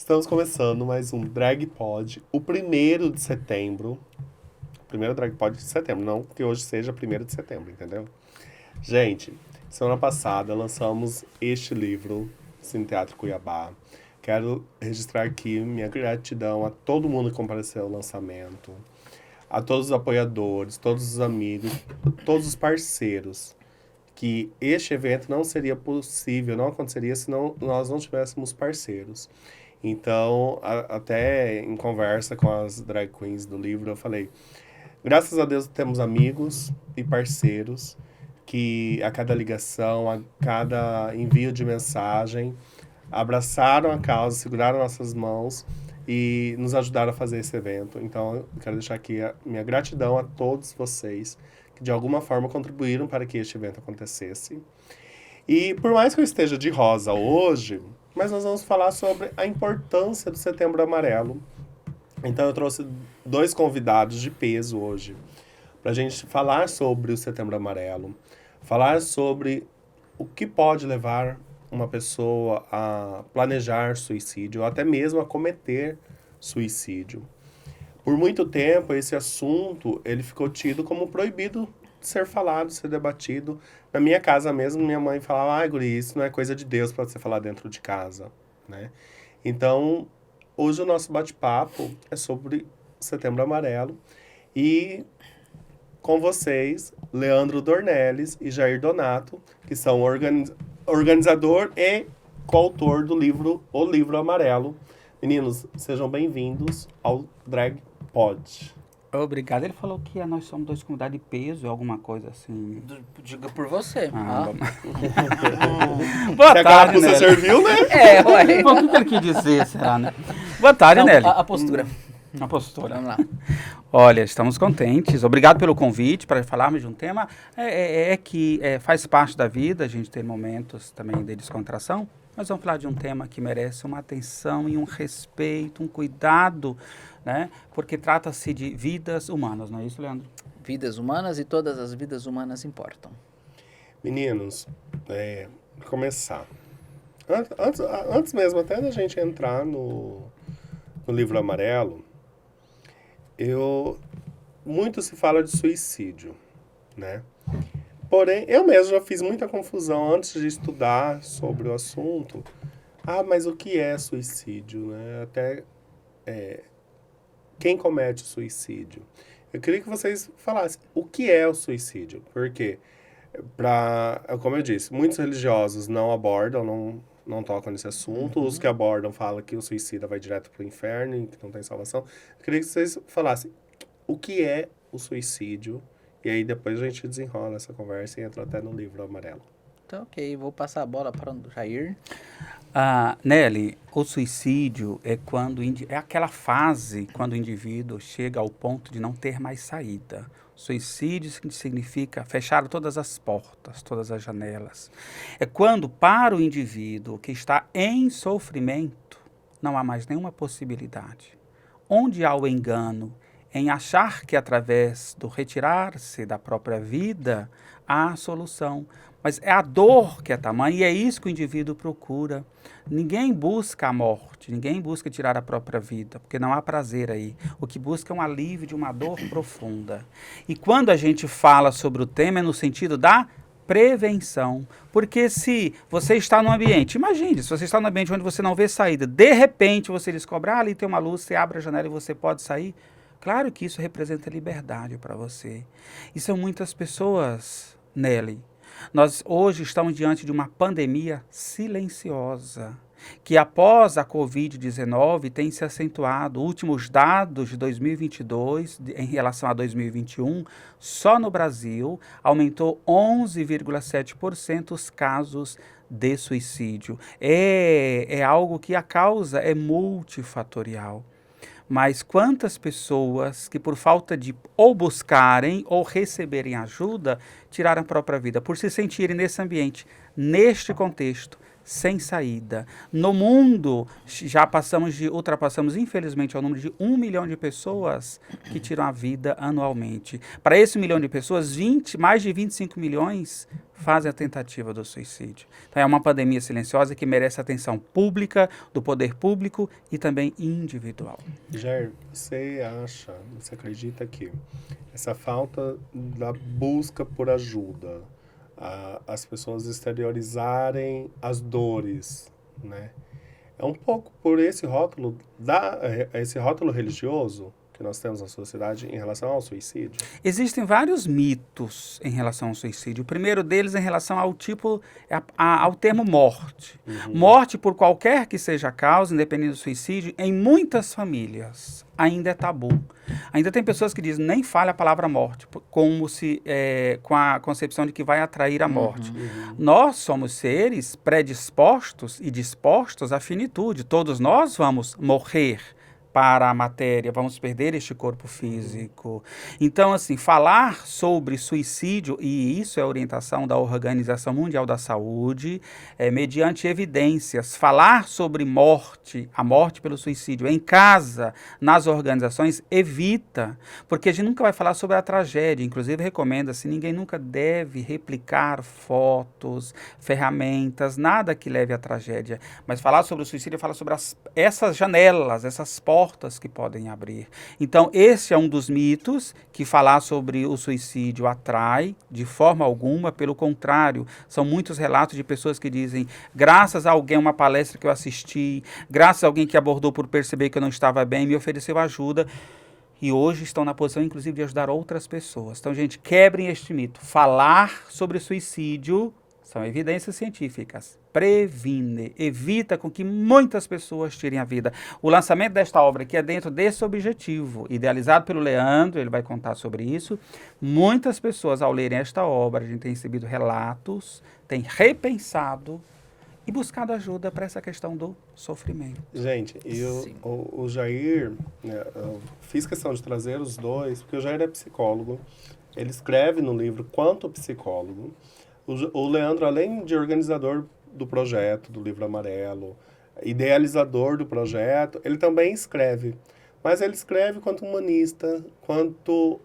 Estamos começando mais um Drag Pod, o 1º de setembro. O primeiro Drag Pod de setembro, não que hoje seja 1º de setembro, entendeu? Gente, semana passada lançamos este livro, Cine Teatro Cuiabá. Quero registrar aqui minha gratidão a todo mundo que compareceu ao lançamento, a todos os apoiadores, todos os amigos, todos os parceiros, que este evento não seria possível, não aconteceria se nós não tivéssemos parceiros. Então, até em conversa com as drag queens do livro, eu falei, graças a Deus temos amigos e parceiros que a cada ligação, a cada envio de mensagem, abraçaram a causa, seguraram nossas mãos e nos ajudaram a fazer esse evento. Então, eu quero deixar aqui a minha gratidão a todos vocês que de alguma forma contribuíram para que este evento acontecesse. E por mais que eu esteja de rosa hoje, mas nós vamos falar sobre a importância do Setembro Amarelo. Então eu trouxe 2 convidados de peso hoje para a gente falar sobre o Setembro Amarelo, falar sobre o que pode levar uma pessoa a planejar suicídio ou até mesmo a cometer suicídio. Por muito tempo, esse assunto ele ficou tido como proibido de ser falado, de ser debatido. Na minha casa mesmo, minha mãe falava, guri, isso não é coisa de Deus para você falar dentro de casa, né? Então, hoje o nosso bate-papo é sobre Setembro Amarelo e com vocês, Leandro Dornelles e Jair Donato, que são organizador e coautor do livro O Livro Amarelo. Meninos, sejam bem-vindos ao Drag Pod. Obrigado. Ele falou que nós somos 2 comunidades de peso, alguma coisa assim. Diga por você. Boa tarde, Você Nelly. serviu, né? Ué. Bom, o que ele quis dizer, será, né? Boa tarde, Não, Nelly. a postura. A postura. Vamos lá. Olha, estamos contentes. Obrigado pelo convite para falarmos de um tema que faz parte da vida, a gente tem momentos também de descontração. Nós vamos falar de um tema que merece uma atenção e um respeito, um cuidado, né? Porque trata-se de vidas humanas, não é isso, Leandro? Vidas humanas e todas as vidas humanas importam. Meninos, começar. Antes mesmo até da gente entrar no Livro Amarelo, muito se fala de suicídio, né? Porém, eu mesmo já fiz muita confusão antes de estudar sobre o assunto. Mas o que é suicídio, né? Até quem comete o suicídio? Eu queria que vocês falassem o que é o suicídio, porque, como eu disse, muitos religiosos não abordam, não tocam nesse assunto. Os que abordam falam que o suicida vai direto para o inferno e que não tem salvação. Eu queria que vocês falassem o que é o suicídio. E aí depois a gente desenrola essa conversa e entra até no Livro Amarelo. Então, ok. Vou passar a bola para o Jair. Nelly, o suicídio é aquela fase quando o indivíduo chega ao ponto de não ter mais saída. Suicídio significa fechar todas as portas, todas as janelas. É quando, para o indivíduo que está em sofrimento, não há mais nenhuma possibilidade. Onde há o engano em achar que através do retirar-se da própria vida há a solução. Mas é a dor que é tamanha e é isso que o indivíduo procura. Ninguém busca a morte, ninguém busca tirar a própria vida, porque não há prazer aí. O que busca é um alívio de uma dor profunda. E quando a gente fala sobre o tema é no sentido da prevenção. Porque se você está num ambiente, imagine, se você está num ambiente onde você não vê saída, de repente você descobre, ali tem uma luz, você abre a janela e você pode sair. Claro que isso representa liberdade para você. E são muitas pessoas, Nelly. Nós hoje estamos diante de uma pandemia silenciosa, que após a Covid-19 tem se acentuado. Últimos dados de 2022, em relação a 2021, só no Brasil aumentou 11,7% os casos de suicídio. É algo que a causa é multifatorial. Mas quantas pessoas que por falta de ou buscarem ou receberem ajuda, tiraram a própria vida, por se sentirem nesse ambiente, neste contexto, sem saída. No mundo, ultrapassamos, infelizmente, o número de 1 milhão de pessoas que tiram a vida anualmente. Para esse 1 milhão de pessoas, mais de 25 milhões fazem a tentativa do suicídio. Então, é uma pandemia silenciosa que merece atenção pública, do poder público e também individual. Jair, você acredita que essa falta da busca por ajuda, as pessoas exteriorizarem as dores, né? É um pouco por esse rótulo religioso que nós temos na sociedade em relação ao suicídio? Existem vários mitos em relação ao suicídio. O primeiro deles é em relação ao ao termo morte. Morte, por qualquer que seja a causa, independente do suicídio, em muitas famílias ainda é tabu. Ainda tem pessoas que dizem, nem fale a palavra morte, como se, com a concepção de que vai atrair a morte. Nós somos seres predispostos e dispostos à finitude. Todos nós vamos morrer para a matéria, vamos perder este corpo físico. Então, assim, falar sobre suicídio, e isso é a orientação da Organização Mundial da Saúde, mediante evidências, falar sobre morte, a morte pelo suicídio em casa, nas organizações, evita, porque a gente nunca vai falar sobre a tragédia, inclusive recomenda-se, ninguém nunca deve replicar fotos, ferramentas, nada que leve à tragédia, mas falar sobre o suicídio, falar sobre essas janelas, essas portas que podem abrir. Então, esse é um dos mitos, que falar sobre o suicídio atrai, de forma alguma, pelo contrário, são muitos relatos de pessoas que dizem, graças a alguém, uma palestra que eu assisti, graças a alguém que abordou por perceber que eu não estava bem, me ofereceu ajuda, e hoje estão na posição, inclusive, de ajudar outras pessoas. Então, gente, quebrem este mito. Falar sobre suicídio são evidências científicas. Previne, evita com que muitas pessoas tirem a vida. O lançamento desta obra aqui é dentro desse objetivo, idealizado pelo Leandro, ele vai contar sobre isso. Muitas pessoas, ao lerem esta obra, a gente tem recebido relatos, tem repensado e buscado ajuda para essa questão do sofrimento. Gente, e o Jair, né, eu fiz questão de trazer os dois, porque o Jair é psicólogo, ele escreve no livro quanto psicólogo. O Leandro, além de organizador do projeto, do Livro Amarelo, idealizador do projeto, ele também escreve. Mas ele escreve quanto humanista, quanto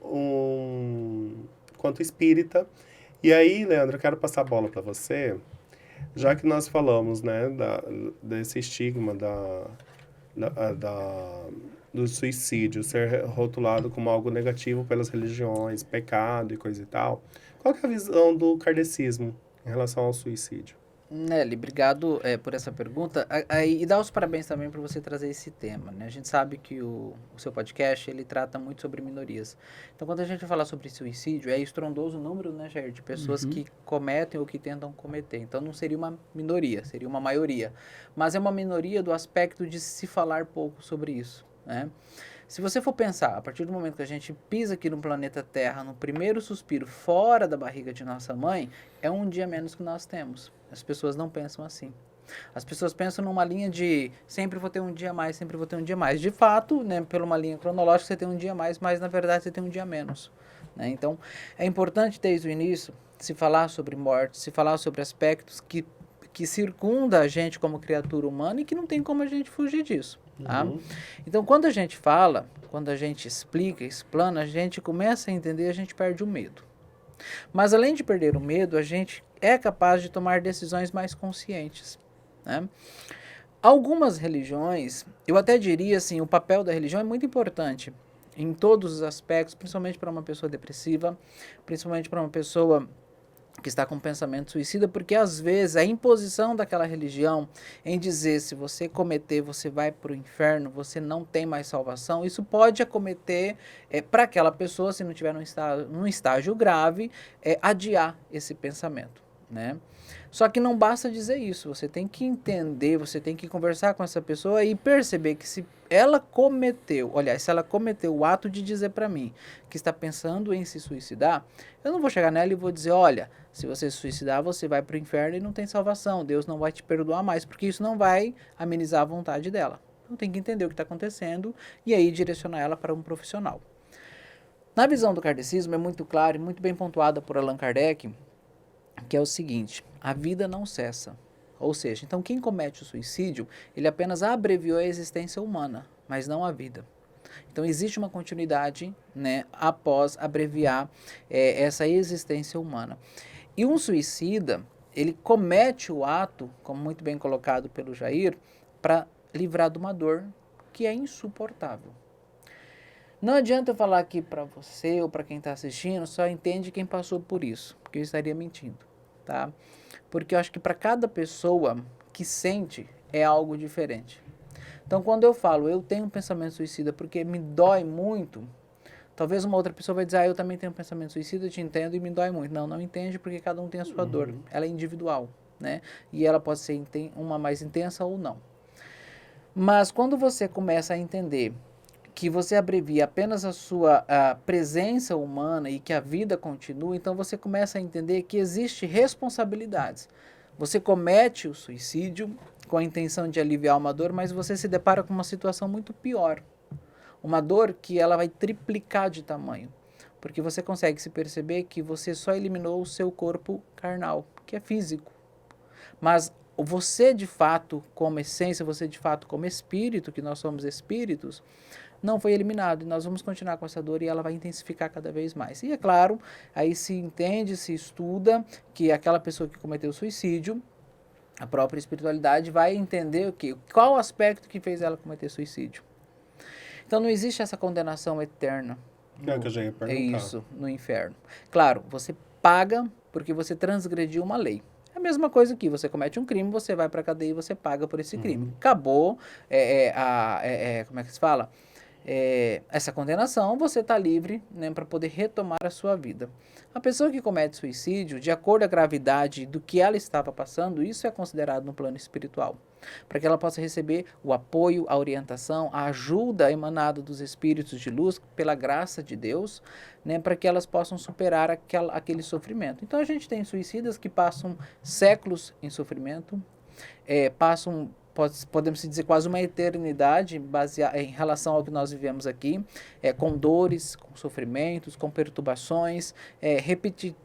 espírita. E aí, Leandro, eu quero passar a bola para você, já que nós falamos, né, desse estigma do suicídio ser rotulado como algo negativo pelas religiões, pecado e coisa e tal. Qual que é a visão do kardecismo em relação ao suicídio? Nelly, obrigado por essa pergunta. E dar os parabéns também por você trazer esse tema, né? A gente sabe que o seu podcast, ele trata muito sobre minorias. Então, quando a gente fala sobre suicídio, é estrondoso o número, né, Jair, de pessoas que cometem ou que tentam cometer. Então, não seria uma minoria, seria uma maioria. Mas é uma minoria do aspecto de se falar pouco sobre isso, né? Se você for pensar, a partir do momento que a gente pisa aqui no planeta Terra, no primeiro suspiro, fora da barriga de nossa mãe, é um dia menos que nós temos. As pessoas não pensam assim. As pessoas pensam numa linha de sempre vou ter um dia a mais, sempre vou ter um dia a mais. De fato, né, por uma linha cronológica, você tem um dia a mais, mas na verdade você tem um dia a menos, né? Então, é importante desde o início se falar sobre morte, se falar sobre aspectos que circunda a gente como criatura humana e que não tem como a gente fugir disso. Tá? Então, quando a gente fala, quando a gente explica, explana, a gente começa a entender, a gente perde o medo. Mas além de perder o medo, a gente é capaz de tomar decisões mais conscientes, né? Algumas religiões, eu até diria assim, o papel da religião é muito importante em todos os aspectos, principalmente para uma pessoa depressiva, principalmente para uma pessoa que está com pensamento suicida, porque às vezes a imposição daquela religião em dizer se você cometer, você vai para o inferno, você não tem mais salvação, isso pode acometer para aquela pessoa, se não estiver num estágio grave, adiar esse pensamento, né? Só que não basta dizer isso, você tem que entender, você tem que conversar com essa pessoa e perceber que se ela cometeu o ato de dizer para mim que está pensando em se suicidar, eu não vou chegar nela e vou dizer, olha, se você se suicidar, você vai para o inferno e não tem salvação, Deus não vai te perdoar mais, porque isso não vai amenizar a vontade dela. Então tem que entender o que está acontecendo e aí direcionar ela para um profissional. Na visão do kardecismo é muito claro e muito bem pontuada por Allan Kardec, que é o seguinte, a vida não cessa, Ou seja, então quem comete o suicídio, ele apenas abreviou a existência humana, mas não a vida. Então existe uma continuidade, né, após abreviar essa existência humana. E um suicida, ele comete o ato, como muito bem colocado pelo Jair, para livrar de uma dor que é insuportável. Não adianta eu falar aqui para você ou para quem está assistindo, só entende quem passou por isso, porque eu estaria mentindo, tá? Porque eu acho que para cada pessoa que sente é algo diferente. Então, quando eu falo, eu tenho um pensamento suicida porque me dói muito, talvez uma outra pessoa vai dizer, eu também tenho um pensamento suicida, eu te entendo e me dói muito. Não, não entende porque cada um tem a sua dor. Ela é individual, né? E ela pode ser uma mais intensa ou não. Mas quando você começa a entender que você abrevia apenas a presença humana e que a vida continua, então você começa a entender que existe responsabilidades. Você comete o suicídio com a intenção de aliviar uma dor, mas você se depara com uma situação muito pior. Uma dor que ela vai triplicar de tamanho. Porque você consegue se perceber que você só eliminou o seu corpo carnal, que é físico. Mas você de fato, como essência, você de fato como espírito, que nós somos espíritos, não foi eliminado. E nós vamos continuar com essa dor e ela vai intensificar cada vez mais. E é claro, aí se entende, se estuda que aquela pessoa que cometeu suicídio, a própria espiritualidade vai entender o quê? Qual aspecto que fez ela cometer suicídio. Então não existe essa condenação eterna. É o que eu já ia perguntar. É isso, no inferno. Claro, você paga porque você transgrediu uma lei. É a mesma coisa que você comete um crime, você vai para a cadeia e você paga por esse crime. Acabou, como é que se fala? Essa condenação, você está livre, né, para poder retomar a sua vida. A pessoa que comete suicídio, de acordo com a gravidade do que ela estava passando, isso é considerado no plano espiritual. Para que ela possa receber o apoio, a orientação, a ajuda emanada dos espíritos de luz, pela graça de Deus, né, para que elas possam superar aquele sofrimento. Então a gente tem suicidas que passam séculos em sofrimento, podemos dizer quase uma eternidade em relação ao que nós vivemos aqui, com dores, com sofrimentos, com perturbações,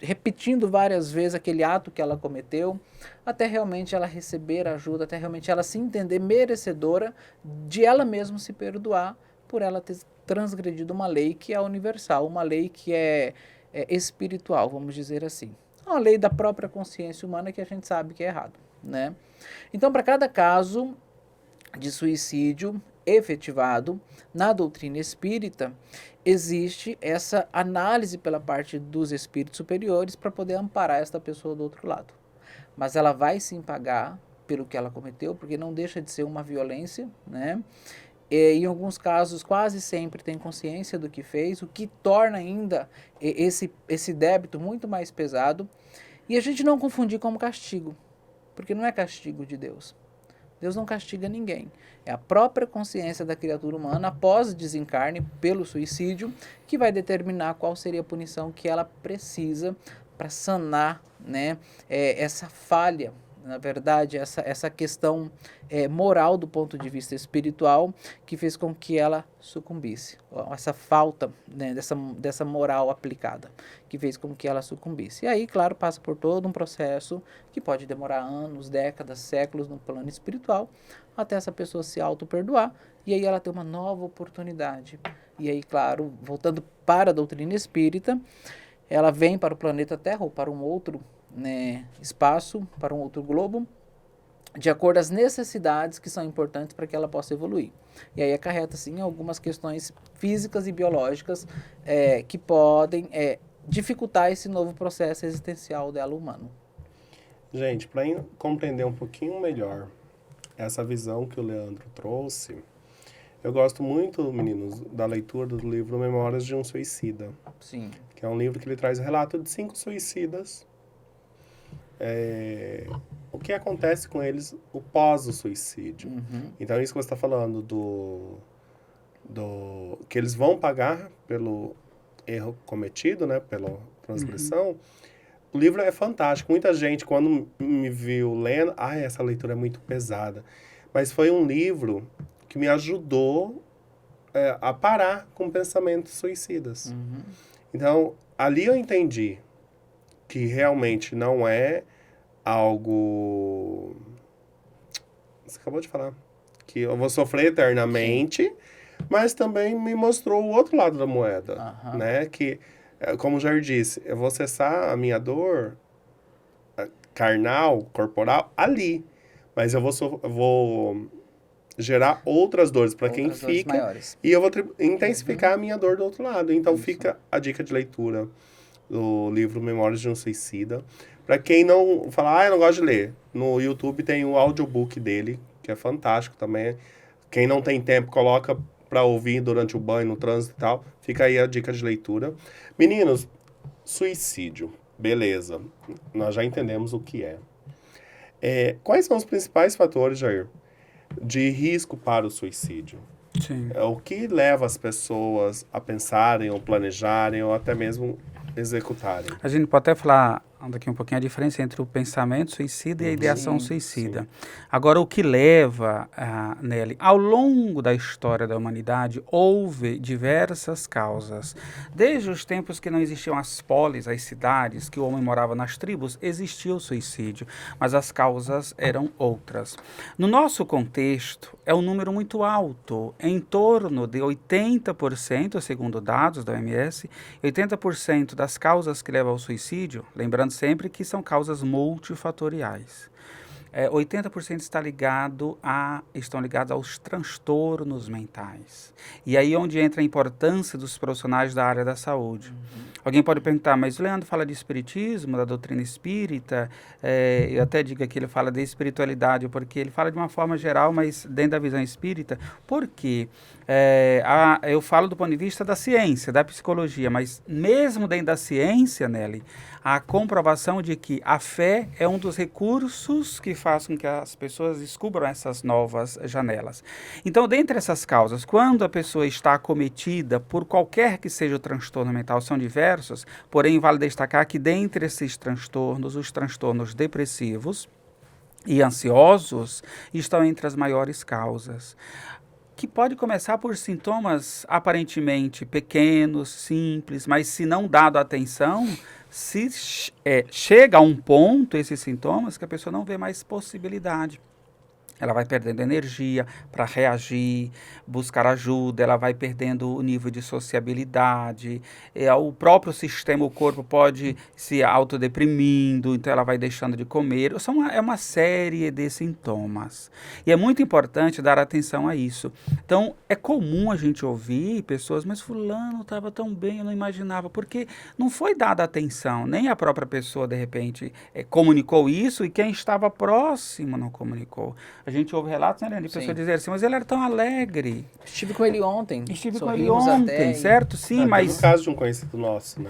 repetindo várias vezes aquele ato que ela cometeu, até realmente ela receber ajuda, até realmente ela se entender merecedora de ela mesma se perdoar por ela ter transgredido uma lei que é universal, uma lei que é espiritual, vamos dizer assim. Uma lei da própria consciência humana que a gente sabe que é errado, né? Então, para cada caso de suicídio efetivado na doutrina espírita, existe essa análise pela parte dos espíritos superiores para poder amparar esta pessoa do outro lado. Mas ela vai sim pagar pelo que ela cometeu, porque não deixa de ser uma violência, né? E, em alguns casos, quase sempre tem consciência do que fez, o que torna ainda esse débito muito mais pesado. E a gente não confundir como castigo, porque não é castigo de Deus. Deus não castiga ninguém. É a própria consciência da criatura humana, após o desencarne pelo suicídio, que vai determinar qual seria a punição que ela precisa para sanar, né, essa falha, na verdade, essa questão moral do ponto de vista espiritual que fez com que ela sucumbisse. Essa falta, né, dessa moral aplicada que fez com que ela sucumbisse. E aí, claro, passa por todo um processo que pode demorar anos, décadas, séculos no plano espiritual, até essa pessoa se auto-perdoar e aí ela ter uma nova oportunidade. E aí, claro, voltando para a doutrina espírita, ela vem para o planeta Terra ou para um outro, né, espaço, para um outro globo, de acordo às necessidades que são importantes para que ela possa evoluir. E aí acarreta, sim, algumas questões físicas e biológicas que podem dificultar esse novo processo existencial dela humano. Gente, para compreender um pouquinho melhor essa visão que o Leandro trouxe, eu gosto muito, meninos, da leitura do livro Memórias de um Suicida. Sim. Que é um livro que ele traz o relato de 5 suicidas. O que acontece com eles o pós o suicídio. Então, isso que você está falando que eles vão pagar pelo erro cometido, né, pela transgressão. O livro é fantástico. Muita gente, quando me viu lendo, essa leitura é muito pesada. Mas foi um livro que me ajudou a parar com pensamentos suicidas. Então, ali eu entendi que realmente não é algo Você acabou de falar. Que eu vou sofrer eternamente, mas também me mostrou o outro lado da moeda, Aham. né? Que, como o Jair disse, eu vou cessar a minha dor carnal, corporal, ali. Mas eu vou gerar outras dores para quem Outras dores fica maiores. e eu vou intensificar a minha dor do outro lado. Então fica a dica de leitura do livro Memórias de um Suicida. Para quem não fala, eu não gosto de ler, no YouTube tem o audiobook dele, que é fantástico também. Quem não tem tempo, coloca para ouvir durante o banho, no trânsito e tal. Fica aí a dica de leitura. Meninos, suicídio. Beleza. Nós já entendemos o que é. Quais são os principais fatores, Jair, de risco para o suicídio? Sim. O que leva as pessoas a pensarem, ou planejarem, ou até mesmo executarem? A gente pode até falar daqui um pouquinho a diferença entre o pensamento suicida e a ideação Sim, suicida. sim. Agora, o que leva, Nelly, ao longo da história da humanidade, houve diversas causas. Desde os tempos que não existiam as polis, as cidades, que o homem morava nas tribos, existia o suicídio, mas as causas eram outras. No nosso contexto, é um número muito alto, em torno de 80%, segundo dados da OMS, 80% das causas que levam ao suicídio, lembrando sempre que são causas multifatoriais. 80% estão ligados aos transtornos mentais. E aí onde entra a importância dos profissionais da área da saúde. Alguém pode perguntar, mas o Leandro fala de espiritismo, da doutrina espírita, eu até digo que ele fala de espiritualidade, porque ele fala de uma forma geral, mas dentro da visão espírita. Por quê? Eu falo do ponto de vista da ciência, da psicologia, mas mesmo dentro da ciência, Nelly, a comprovação de que a fé é um dos recursos que faz com que as pessoas descubram essas novas janelas. Então, dentre essas causas, quando a pessoa está acometida por qualquer que seja o transtorno mental, são diversos, porém vale destacar que dentre esses transtornos, os transtornos depressivos e ansiosos estão entre as maiores causas, que pode começar por sintomas aparentemente pequenos, simples, mas se não dado atenção, chega a um ponto, esses sintomas, que a pessoa não vê mais possibilidade. Ela vai perdendo energia para reagir, buscar ajuda, ela vai perdendo o nível de sociabilidade, o próprio sistema, o corpo pode se autodeprimindo, então ela vai deixando de comer. É uma série de sintomas. E é muito importante dar atenção a isso. Então, é comum a gente ouvir pessoas, mas fulano estava tão bem, eu não imaginava, porque não foi dada atenção, nem a própria pessoa, de repente, comunicou isso e quem estava próximo não comunicou. A gente ouve relatos, né, Leandro, de pessoas dizerem assim, mas ele era tão alegre. Estive com ele ontem. Estive com ele ontem, certo? Sim, mas... No caso de um conhecido nosso, né?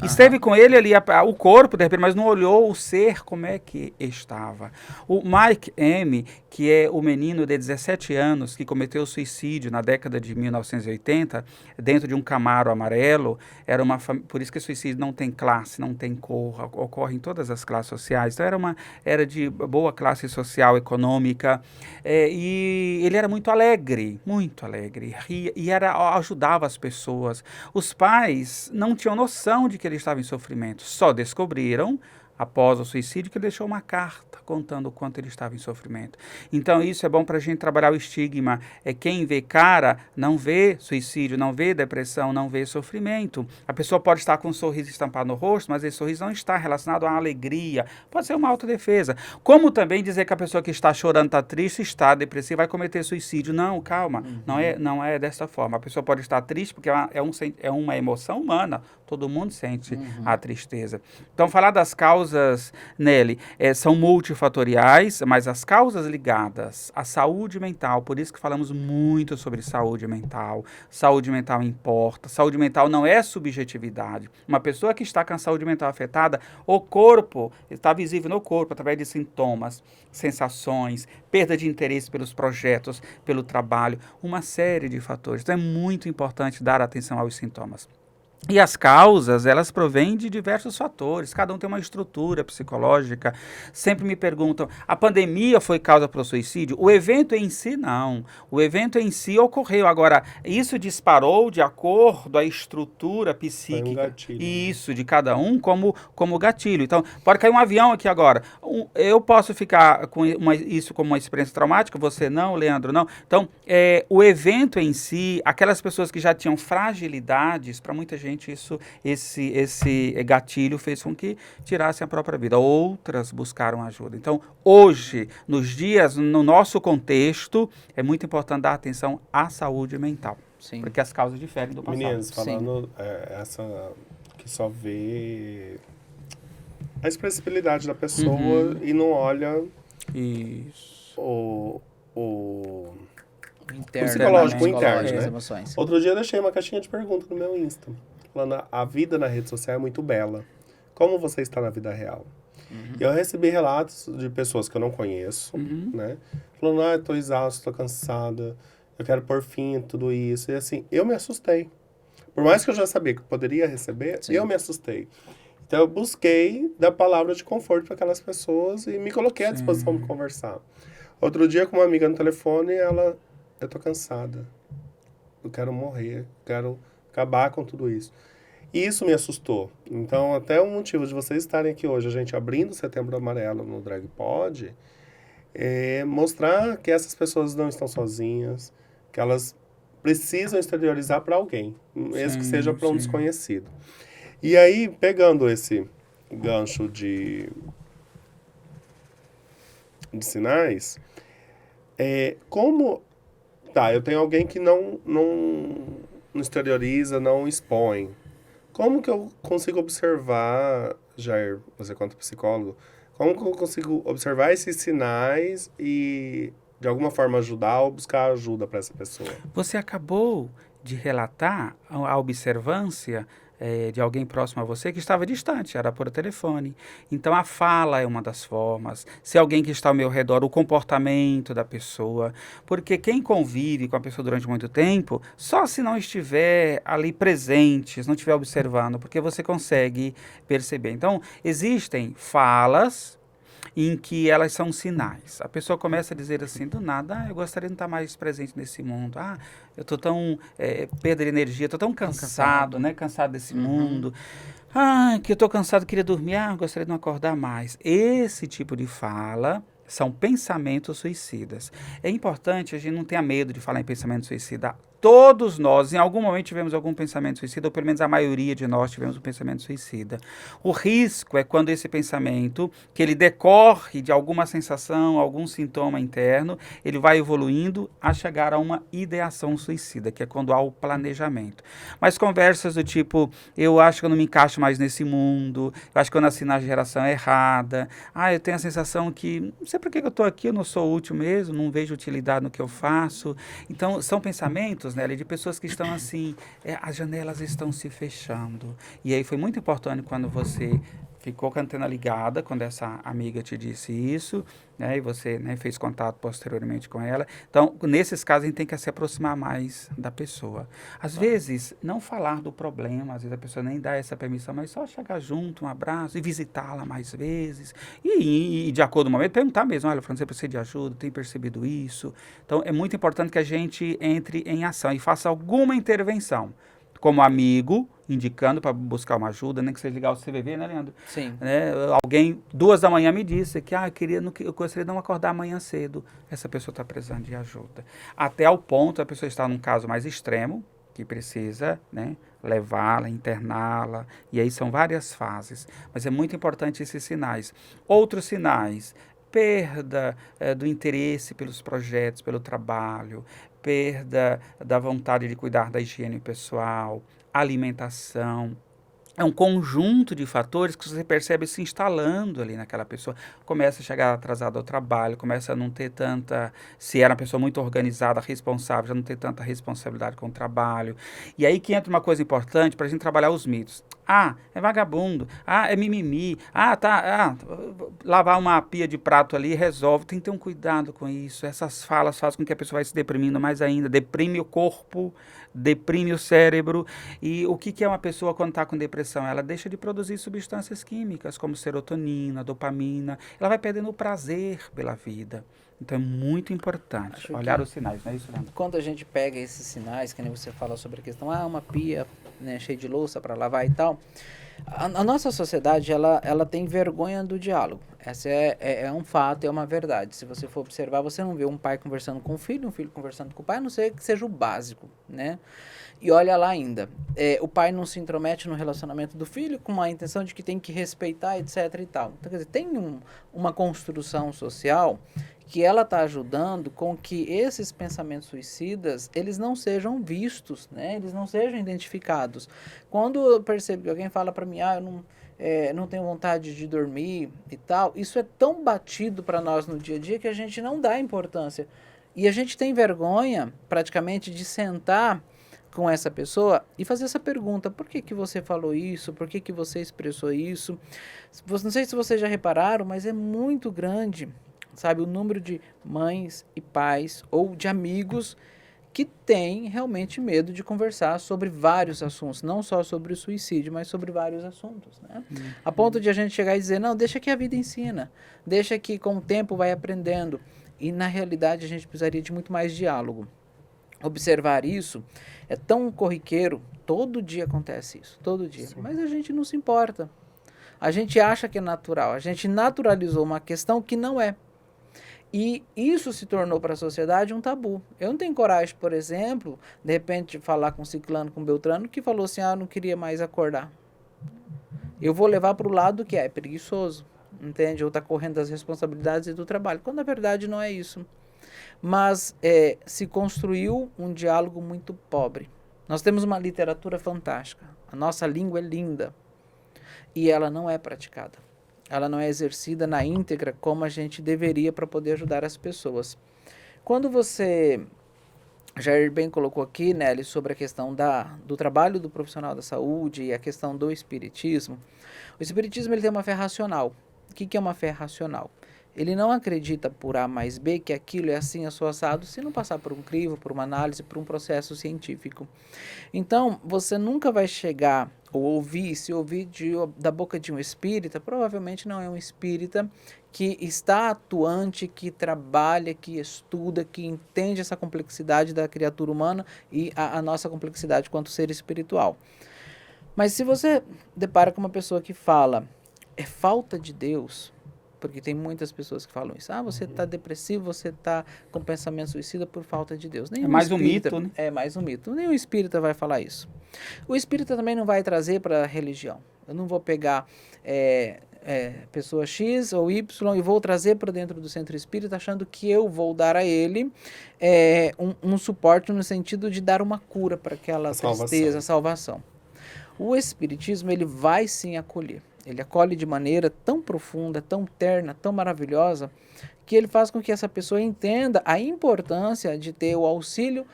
Esteve com ele ali, o corpo, de repente, mas não olhou o ser, como é que estava. O Mike M., que é o menino de 17 anos que cometeu suicídio na década de 1980, dentro de um Camaro amarelo, por isso que suicídio não tem classe, não tem cor, ocorre em todas as classes sociais. Então era de boa classe social, econômica, e ele era muito alegre, ria, e ajudava as pessoas. Os pais não tinham noção de que ele estava em sofrimento, só descobriram após o suicídio que ele deixou uma carta contando o quanto ele estava em sofrimento. Então isso é bom para a gente trabalhar o estigma. Quem vê cara não vê suicídio, não vê depressão, não vê sofrimento. A pessoa pode estar com um sorriso estampado no rosto, mas esse sorriso não está relacionado à alegria. Pode ser uma autodefesa. Como também dizer que a pessoa que está chorando, está triste, está depressiva, vai cometer suicídio. Não, calma. Não é dessa forma. A pessoa pode estar triste porque é uma emoção humana. Todo mundo sente a tristeza. Então, falar das causas, Nelly, são multifatoriais, mas as causas ligadas à saúde mental, por isso que falamos muito sobre saúde mental. Saúde mental importa. Saúde mental não é subjetividade. Uma pessoa que está com a saúde mental afetada, o corpo, está visível no corpo através de sintomas, sensações, perda de interesse pelos projetos, pelo trabalho, uma série de fatores. Então, é muito importante dar atenção aos sintomas. E as causas, elas provêm de diversos fatores, cada um tem uma estrutura psicológica. Sempre me perguntam, a pandemia foi causa para o suicídio? O evento em si, não. O evento em si ocorreu. Agora, isso disparou de acordo à estrutura Foi um psíquica. gatilho. Isso, de cada um como gatilho. Então, pode cair um avião aqui agora. Eu posso ficar com isso como uma experiência traumática, você não, Leandro, não. Então, o evento em si, aquelas pessoas que já tinham fragilidades, para muita gente, esse gatilho fez com que tirassem a própria vida. Outras buscaram ajuda. Então, hoje, nos dias, no nosso contexto, é muito importante dar atenção à saúde mental. Sim. Porque as causas diferem do passado. Meninos, falando essa que só vê a expressibilidade da pessoa e não olha Isso. o Interno, psicológico, né? interno, As né? emoções. Outro dia eu deixei uma caixinha de perguntas no meu Insta, falando, a vida na rede social é muito bela. Como você está na vida real? E eu recebi relatos de pessoas que eu não conheço, né? Falando, eu tô exausto, tô cansada, eu quero pôr fim em tudo isso. E assim, eu me assustei. Por mais que eu já sabia que eu poderia receber, eu me assustei. Então eu busquei dar palavra de conforto para aquelas pessoas e me coloquei à disposição de conversar. Outro dia, com uma amiga no telefone, eu tô cansada. Eu quero morrer, quero acabar com tudo isso. E isso me assustou. Então, até o motivo de vocês estarem aqui hoje, a gente abrindo o Setembro Amarelo no Drag Pod, é mostrar que essas pessoas não estão sozinhas, que elas precisam exteriorizar para alguém, mesmo que seja para um desconhecido. E aí, pegando esse gancho de sinais, como... Tá, eu tenho alguém que não exterioriza, não expõe. Como que eu consigo observar, Jair, você quanto psicólogo, como que eu consigo observar esses sinais e, de alguma forma, ajudar ou buscar ajuda para essa pessoa? Você acabou de relatar a observância de alguém próximo a você que estava distante, era por telefone. Então, a fala é uma das formas. Se alguém que está ao meu redor, o comportamento da pessoa. Porque quem convive com a pessoa durante muito tempo, só se não estiver ali presente, se não estiver observando, porque você consegue perceber. Então, existem falas em que elas são sinais. A pessoa começa a dizer assim, do nada, eu gostaria de estar mais presente nesse mundo. Eu estou tão perda de energia, estou tão cansado, né? Cansado desse mundo. Que eu estou cansado, queria dormir. Eu gostaria de não acordar mais. Esse tipo de fala são pensamentos suicidas. É importante a gente não tenha medo de falar em pensamento suicida. Todos nós, em algum momento, tivemos algum pensamento suicida, ou pelo menos a maioria de nós tivemos um pensamento suicida. O risco é quando esse pensamento, que ele decorre de alguma sensação, algum sintoma interno, ele vai evoluindo a chegar a uma ideação suicida, que é quando há o planejamento. Mas conversas do tipo, eu acho que eu não me encaixo mais nesse mundo, eu acho que eu nasci na geração errada, eu tenho a sensação que, não sei por que eu estou aqui, eu não sou útil mesmo, não vejo utilidade no que eu faço. Então, são pensamentos, né, de pessoas que estão assim, as janelas estão se fechando. E aí foi muito importante quando você ficou com a antena ligada, quando essa amiga te disse isso, né, e você, né, fez contato posteriormente com ela. Então, nesses casos, a gente tem que se aproximar mais da pessoa. Às vezes, não falar do problema, às vezes a pessoa nem dá essa permissão, mas só chegar junto, um abraço, e visitá-la mais vezes. E de acordo com o momento, perguntar mesmo, olha, Fran, você precisa de ajuda, tem percebido isso? Então, é muito importante que a gente entre em ação e faça alguma intervenção. Como amigo, indicando para buscar uma ajuda, nem que seja ligar o CVV, né, Leandro? Sim. Alguém, 2 da manhã, me disse que eu gostaria de não acordar amanhã cedo. Essa pessoa está precisando de ajuda. Até ao ponto, a pessoa está num caso mais extremo, que precisa, né, levá-la, interná-la, e aí são várias fases. Mas é muito importante esses sinais. Outros sinais, perda do interesse pelos projetos, pelo trabalho, perda da vontade de cuidar da higiene pessoal, alimentação. é um conjunto de fatores que você percebe se instalando ali naquela pessoa. Começa a chegar atrasado ao trabalho, começa a não ter tanta... Se era uma pessoa muito organizada, responsável, já não ter tanta responsabilidade com o trabalho. E aí que entra uma coisa importante para a gente trabalhar os mitos. Ah, é vagabundo. Ah, é mimimi. Ah, tá. Ah, lavar uma pia de prato ali resolve. Tem que ter um cuidado com isso. Essas falas fazem com que a pessoa vai se deprimindo mais ainda. Deprime o corpo, deprime o cérebro. E o que é uma pessoa quando está com depressão? Ela deixa de produzir substâncias químicas, como serotonina, dopamina. Ela vai perdendo o prazer pela vida. Então é muito importante Acho olhar que os sinais, não é isso, Leandro? quando a gente pega esses sinais, que nem você fala sobre a questão, uma pia, né, cheia de louça para lavar e tal, a nossa sociedade, ela tem vergonha do diálogo. Essa é um fato, é uma verdade. Se você for observar, você não vê um pai conversando com o filho, um filho conversando com o pai, a não ser que seja o básico, né? E olha lá ainda, o pai não se intromete no relacionamento do filho com a intenção de que tem que respeitar, etc e tal. Então, quer dizer, tem uma construção social que ela está ajudando com que esses pensamentos suicidas, eles não sejam vistos, né? Eles não sejam identificados. Quando eu percebo que alguém fala para mim, eu não tenho vontade de dormir e tal, isso é tão batido para nós no dia a dia que a gente não dá importância. E a gente tem vergonha, praticamente, de sentar com essa pessoa e fazer essa pergunta: por que que você falou isso? Por que que você expressou isso? Não sei se vocês já repararam, mas é muito grande, sabe, o número de mães e pais ou de amigos que têm realmente medo de conversar sobre vários assuntos, não só sobre o suicídio, mas sobre vários assuntos, né? A ponto de a gente chegar e dizer: não, deixa que a vida ensina, deixa que com o tempo vai aprendendo. E na realidade a gente precisaria de muito mais diálogo. Observar isso é tão corriqueiro, todo dia acontece isso, todo dia. Sim. Mas a gente não se importa. A gente acha que é natural, a gente naturalizou uma questão que não é. E isso se tornou para a sociedade um tabu. Eu não tenho coragem, por exemplo, de repente falar com ciclano, com beltrano, que falou assim: eu não queria mais acordar. Eu vou levar para o lado que é preguiçoso, entende? Ou está correndo das responsabilidades e do trabalho, quando na verdade não é isso. Mas se construiu um diálogo muito pobre. Nós temos uma literatura fantástica. A nossa língua é linda. E ela não é praticada. Ela não é exercida na íntegra como a gente deveria para poder ajudar as pessoas. Quando você, Jair bem colocou aqui, Nelly, sobre a questão do trabalho do profissional da saúde e a questão do espiritismo, o espiritismo ele tem uma fé racional. O que é uma fé racional? Ele não acredita por A mais B que aquilo é assim assado se não passar por um crivo, por uma análise, por um processo científico. Então, você nunca vai chegar ou ouvir, se ouvir da boca de um espírita, provavelmente não é um espírita que está atuante, que trabalha, que estuda, que entende essa complexidade da criatura humana e a nossa complexidade quanto ser espiritual. Mas se você depara com uma pessoa que fala, é falta de Deus, porque tem muitas pessoas que falam isso. Você está depressivo, você está com pensamento suicida por falta de Deus. É mais um mito, né? É mais um mito. Nenhum espírita vai falar isso. O espírita também não vai trazer para a religião. Eu não vou pegar pessoa X ou Y e vou trazer para dentro do centro espírita achando que eu vou dar a ele um suporte no sentido de dar uma cura para aquela tristeza, salvação. O espiritismo, ele vai sim acolher. Ele acolhe de maneira tão profunda, tão terna, tão maravilhosa, que ele faz com que essa pessoa entenda a importância de ter o auxílio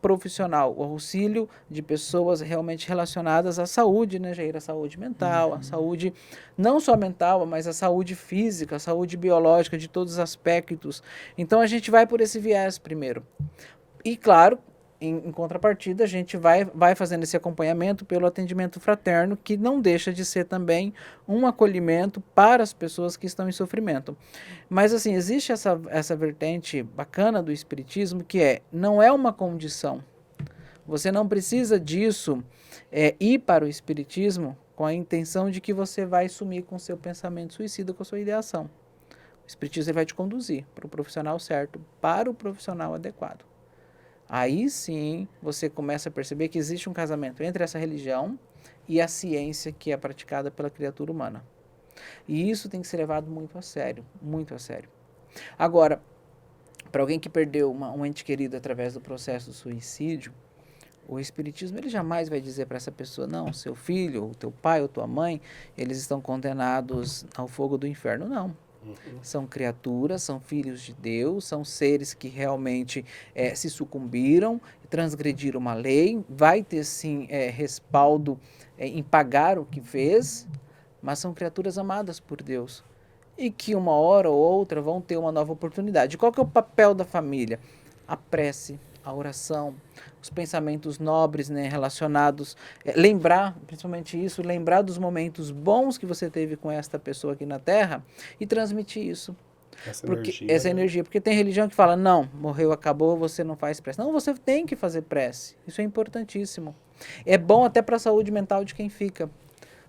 profissional, o auxílio de pessoas realmente relacionadas à saúde, né, Jair? A saúde mental, a saúde não só mental, mas a saúde física, a saúde biológica, de todos os aspectos. Então a gente vai por esse viés primeiro. E claro, em contrapartida, a gente vai fazendo esse acompanhamento pelo atendimento fraterno, que não deixa de ser também um acolhimento para as pessoas que estão em sofrimento. Mas, assim, existe essa vertente bacana do espiritismo, que não é uma condição. Você não precisa disso ir para o espiritismo com a intenção de que você vai sumir com o seu pensamento suicida, com a sua ideação. O espiritismo vai te conduzir para o profissional certo, para o profissional adequado. Aí sim você começa a perceber que existe um casamento entre essa religião e a ciência que é praticada pela criatura humana. E isso tem que ser levado muito a sério, muito a sério. Agora, para alguém que perdeu um ente querido através do processo do suicídio, O Espiritismo, ele jamais vai dizer para essa pessoa, não, seu filho, o teu pai ou tua mãe, eles estão condenados ao fogo do inferno. Não. São criaturas, são filhos de Deus, são seres que realmente se sucumbiram, transgrediram uma lei, vai ter sim respaldo em pagar o que fez, mas são criaturas amadas por Deus e que uma hora ou outra vão ter uma nova oportunidade. Qual que é o papel da família? A prece, a oração, os pensamentos nobres, né, relacionados, lembrar, principalmente isso, lembrar dos momentos bons que você teve com esta pessoa aqui na Terra e transmitir isso. Essa energia, porque tem religião que fala, não, morreu, acabou, você não faz prece. Não, você tem que fazer prece, isso é importantíssimo. É bom até para a saúde mental de quem fica.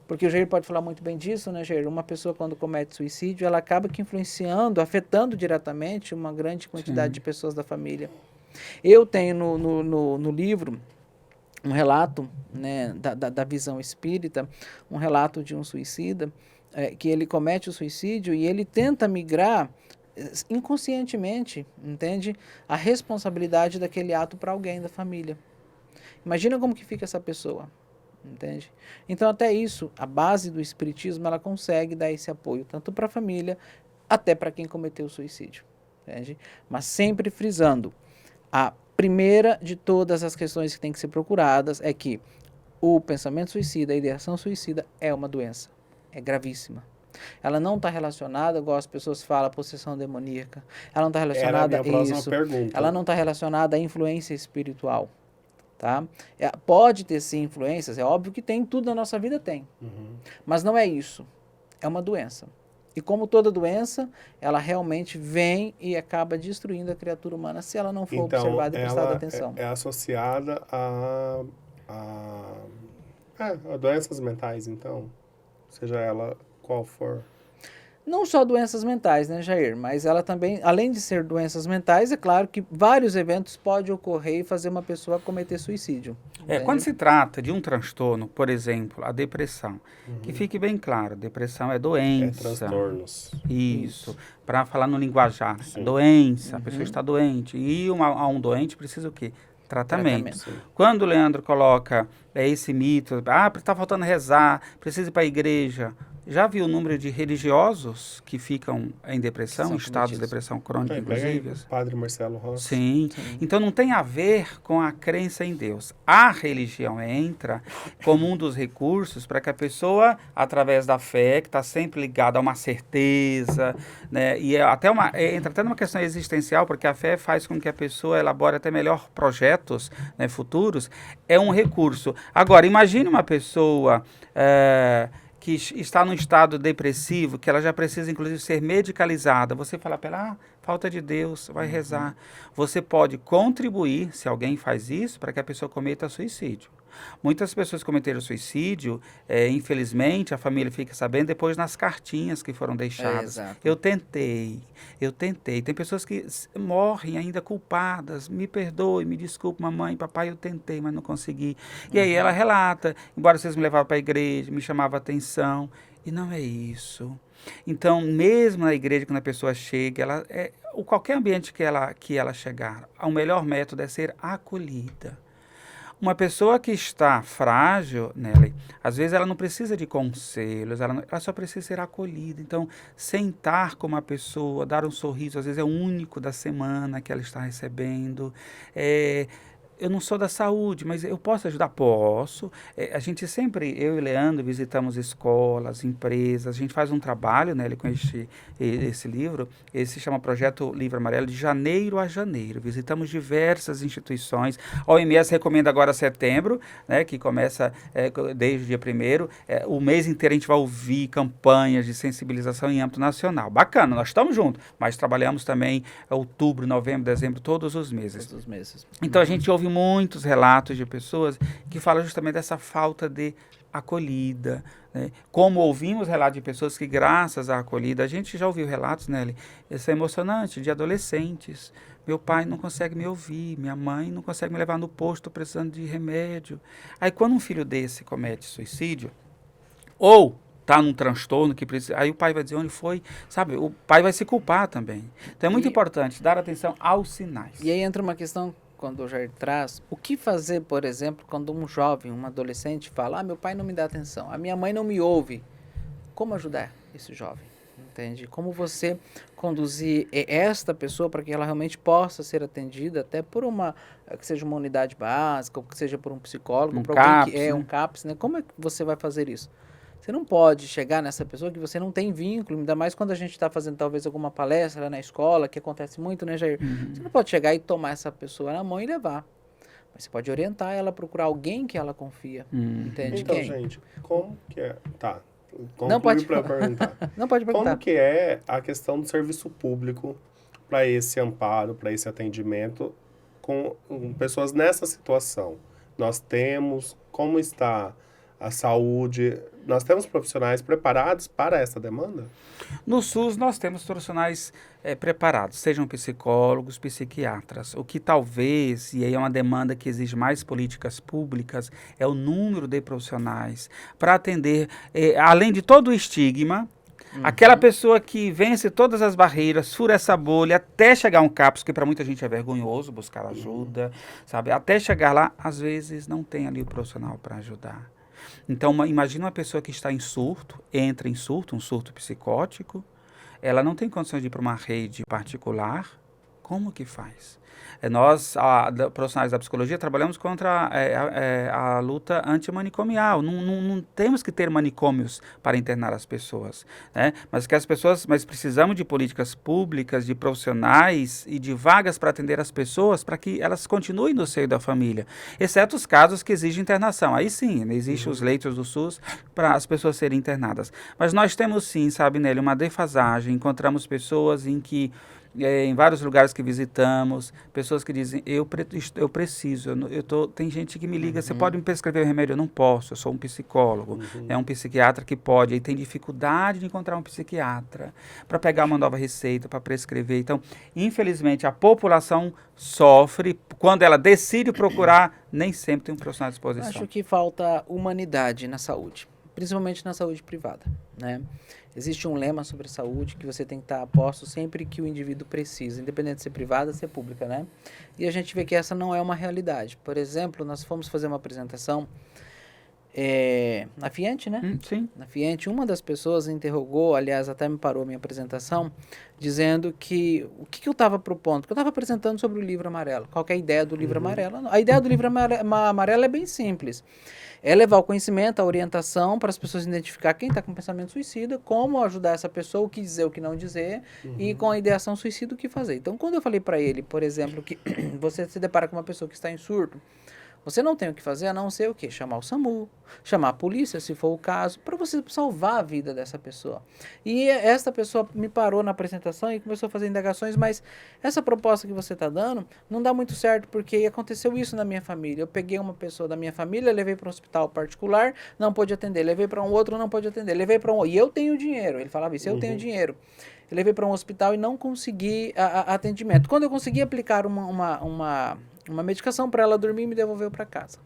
Porque o Jair pode falar muito bem disso, né, Jair? Uma pessoa, quando comete suicídio, ela acaba que influenciando, afetando diretamente uma grande quantidade de pessoas da família. Eu tenho no livro um relato, né, da visão espírita, um relato de um suicida, que ele comete o suicídio e ele tenta migrar inconscientemente, entende? A responsabilidade daquele ato para alguém da família. Imagina como que fica essa pessoa, entende? Então até isso, a base do espiritismo, ela consegue dar esse apoio, tanto para a família, até para quem cometeu o suicídio, entende? Mas sempre frisando, a primeira de todas as questões que tem que ser procuradas é que o pensamento suicida, a ideação suicida é uma doença, é gravíssima. Ela não está relacionada, igual as pessoas falam, a possessão demoníaca. Ela não está relacionada a isso. Pergunta. Ela não está relacionada à influência espiritual. Tá? Pode ter sim influências, é óbvio que tem, tudo na nossa vida tem. Mas não é isso. É uma doença. E como toda doença, ela realmente vem e acaba destruindo a criatura humana se ela não for observada e prestada atenção. É associada a doenças mentais, então, seja ela qual for. Não só doenças mentais, né, Jair? Mas ela também, além de ser doenças mentais, é claro que vários eventos podem ocorrer e fazer uma pessoa cometer suicídio. Quando se trata de um transtorno, por exemplo, a depressão, que fique bem claro, depressão é doença. É transtornos. Isso. Para falar no linguajar, doença, a pessoa está doente. E a um doente precisa o quê? Tratamento. Quando o Leandro coloca esse mito, está faltando rezar, precisa ir para a igreja. Já viu o número de religiosos que ficam em depressão, em estado de depressão crônica, inclusive? Padre Marcelo Rossi. Sim. Então não tem a ver com a crença em Deus. A religião entra como um dos recursos para que a pessoa, através da fé, que está sempre ligada a uma certeza, né, e entra até numa questão existencial, porque a fé faz com que a pessoa elabore até melhor projetos, né, futuros, é um recurso. Agora, imagine uma pessoa que está num estado depressivo, que ela já precisa, inclusive, ser medicalizada. Você fala para ela, falta de Deus, vai rezar. Você pode contribuir, se alguém faz isso, para que a pessoa cometa suicídio. Muitas pessoas cometeram suicídio, infelizmente, a família fica sabendo depois nas cartinhas que foram deixadas. Eu tentei. Tem pessoas que morrem ainda culpadas. Me perdoe, me desculpe, mamãe, papai, eu tentei, mas não consegui. E aí ela relata, embora vocês me levavam para a igreja, me chamavam a atenção. E não é isso. Então, mesmo na igreja, quando a pessoa chega, qualquer ambiente que ela chegar, o melhor método é ser acolhida. Uma pessoa que está frágil, Nelly, às vezes ela não precisa de conselhos, ela só precisa ser acolhida. Então, sentar com uma pessoa, dar um sorriso, às vezes é o único da semana que ela está recebendo. Eu não sou da saúde, mas eu posso ajudar? Posso. A gente sempre, eu e Leandro, visitamos escolas, empresas, a gente faz um trabalho, né, com esse livro, esse se chama Projeto Livro Amarelo, de janeiro a janeiro. Visitamos diversas instituições. A OMS recomenda agora setembro, né, que começa desde o dia 1º. O mês inteiro a gente vai ouvir campanhas de sensibilização em âmbito nacional. Bacana, nós estamos juntos, mas trabalhamos também outubro, novembro, dezembro, todos os meses. Todos os meses. Então a gente ouve muitos relatos de pessoas que falam justamente dessa falta de acolhida, né? Como ouvimos relatos de pessoas que, graças à acolhida, a gente já ouviu relatos, Nelly, isso é emocionante, de adolescentes. Meu pai não consegue me ouvir, minha mãe não consegue me levar no posto, estou precisando de remédio. Aí quando um filho desse comete suicídio, ou está num transtorno que precisa, aí o pai vai dizer onde foi, sabe? O pai vai se culpar também. Então é muito importante dar atenção aos sinais. E aí entra uma questão quando o Jair traz, o que fazer, por exemplo, quando um jovem, um adolescente fala, meu pai não me dá atenção, a minha mãe não me ouve. Como ajudar esse jovem? Entende? Como você conduzir esta pessoa para que ela realmente possa ser atendida até por que seja uma unidade básica, ou que seja por um psicólogo, por alguém que é um CAPS, né? Como é que você vai fazer isso? Você não pode chegar nessa pessoa que você não tem vínculo, ainda mais quando a gente está fazendo talvez alguma palestra na escola, que acontece muito, né, Jair? Você não pode chegar e tomar essa pessoa na mão e levar. Mas você pode orientar ela a procurar alguém que ela confia. Entende? Então, Quem? gente, como que é? Tá. Não pode Para perguntar. Não pode perguntar. Como que é a questão do serviço público para esse amparo, para esse atendimento com pessoas nessa situação? Nós temos, como está a saúde? Nós temos profissionais preparados para essa demanda? No SUS, nós temos profissionais preparados, sejam psicólogos, psiquiatras. O que talvez, e aí é uma demanda que exige mais políticas públicas, é o número de profissionais para atender, além de todo o estigma, aquela pessoa que vence todas as barreiras, fura essa bolha, até chegar a um CAPS, que para muita gente é vergonhoso buscar ajuda, sabe? Até chegar lá, às vezes não tem ali o profissional para ajudar. Então, imagina uma pessoa que está em surto, entra em surto, um surto psicótico, ela não tem condições de ir para uma rede particular, como que faz? Nós, profissionais da psicologia, trabalhamos contra a luta antimanicomial. Não temos que ter manicômios para internar as pessoas, né? Mas precisamos de políticas públicas, de profissionais e de vagas para atender as pessoas para que elas continuem no seio da família, exceto os casos que exigem internação. Aí sim, existem os leitos do SUS para as pessoas serem internadas. Mas nós temos sim, sabe, Nelly, uma defasagem. Encontramos pessoas em que em vários lugares que visitamos, pessoas que dizem, eu preciso, tem gente que me liga, você pode me prescrever o remédio? Eu não posso, eu sou um psicólogo, é um psiquiatra que pode, aí tem dificuldade de encontrar um psiquiatra para pegar uma nova receita, para prescrever. Então, infelizmente, a população sofre, quando ela decide procurar, nem sempre tem um profissional à disposição. Acho que falta humanidade na saúde, principalmente na saúde privada, né? Existe um lema sobre a saúde que você tem que estar a posto sempre que o indivíduo precisa, independente de ser privada ou ser pública, né? E a gente vê que essa não é uma realidade. Por exemplo, nós fomos fazer uma apresentação na Fiente, né? Sim. Na Fiente, uma das pessoas interrogou, aliás, até me parou a minha apresentação, dizendo que o que eu estava propondo, porque eu estava apresentando sobre o livro amarelo. Qual que é a ideia do livro amarelo? A ideia do livro amarelo é bem simples. É levar o conhecimento, a orientação para as pessoas identificar quem está com pensamento suicida, como ajudar essa pessoa, o que dizer, o que não dizer, e com a ideação suicida o que fazer. Então, quando eu falei para ele, por exemplo, que você se depara com uma pessoa que está em surto, você não tem o que fazer a não ser o quê? Chamar o SAMU, chamar a polícia, se for o caso, para você salvar a vida dessa pessoa. E esta pessoa me parou na apresentação e começou a fazer indagações, mas essa proposta que você está dando não dá muito certo, porque aconteceu isso na minha família. Eu peguei uma pessoa da minha família, levei para um hospital particular, não pôde atender. Levei para um outro, não pôde atender. Levei para um... E eu tenho dinheiro. Ele falava isso, eu tenho dinheiro. Eu levei para um hospital e não consegui atendimento. Quando eu consegui aplicar uma medicação para ela dormir, me devolveu para casa.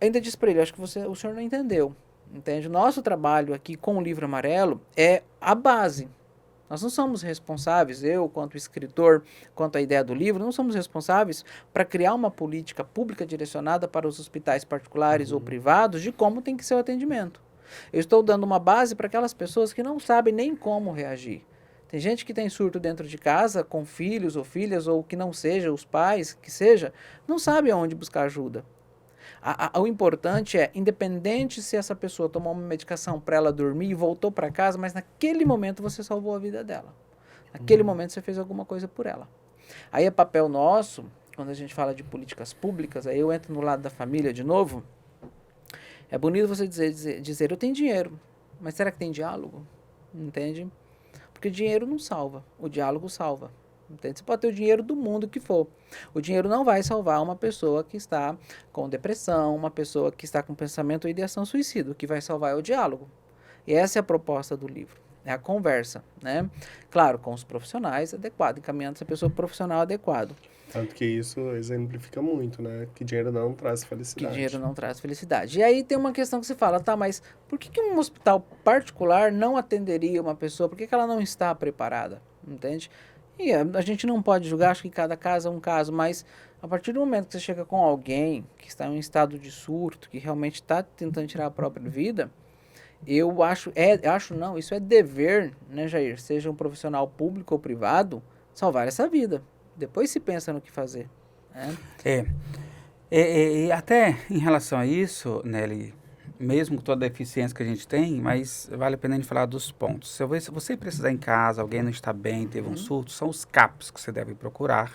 Ainda disse para ele, acho que o senhor não entendeu. Entende? Nosso trabalho aqui com o livro amarelo é a base. Nós não somos responsáveis, eu, quanto escritor, quanto à ideia do livro, não somos responsáveis para criar uma política pública direcionada para os hospitais particulares ou privados de como tem que ser o atendimento. Eu estou dando uma base para aquelas pessoas que não sabem nem como reagir. Tem gente que tem surto dentro de casa, com filhos ou filhas, ou que não seja, os pais, que seja, não sabe aonde buscar ajuda. O importante é, independente se essa pessoa tomou uma medicação para ela dormir e voltou para casa, mas naquele momento você salvou a vida dela. Naquele momento você fez alguma coisa por ela. Aí é papel nosso, quando a gente fala de políticas públicas, aí eu entro no lado da família de novo. É bonito você dizer eu tenho dinheiro, mas será que tem diálogo? Entende? Porque dinheiro não salva, o diálogo salva. Entende? Você pode ter o dinheiro do mundo que for. O dinheiro não vai salvar uma pessoa que está com depressão, uma pessoa que está com pensamento ou ideação suicida. O que vai salvar é o diálogo. E essa é a proposta do livro. É a conversa, né? Claro, com os profissionais adequados, encaminhando essa pessoa profissional adequado. Tanto que isso exemplifica muito, né? Que dinheiro não traz felicidade. Que dinheiro não traz felicidade. E aí tem uma questão que você fala, tá, mas por que um hospital particular não atenderia uma pessoa? Por que ela não está preparada? Entende? E a gente não pode julgar, acho que cada caso é um caso, mas a partir do momento que você chega com alguém que está em um estado de surto, que realmente está tentando tirar a própria vida, eu acho não, isso é dever, né, Jair? Seja um profissional público ou privado, salvar essa vida. Depois se pensa no que fazer, né? E até em relação a isso, Nelly, mesmo com toda a eficiência que a gente tem, mas vale a pena a gente falar dos pontos. Se você precisar em casa, alguém não está bem, teve um surto, são os CAPs que você deve procurar.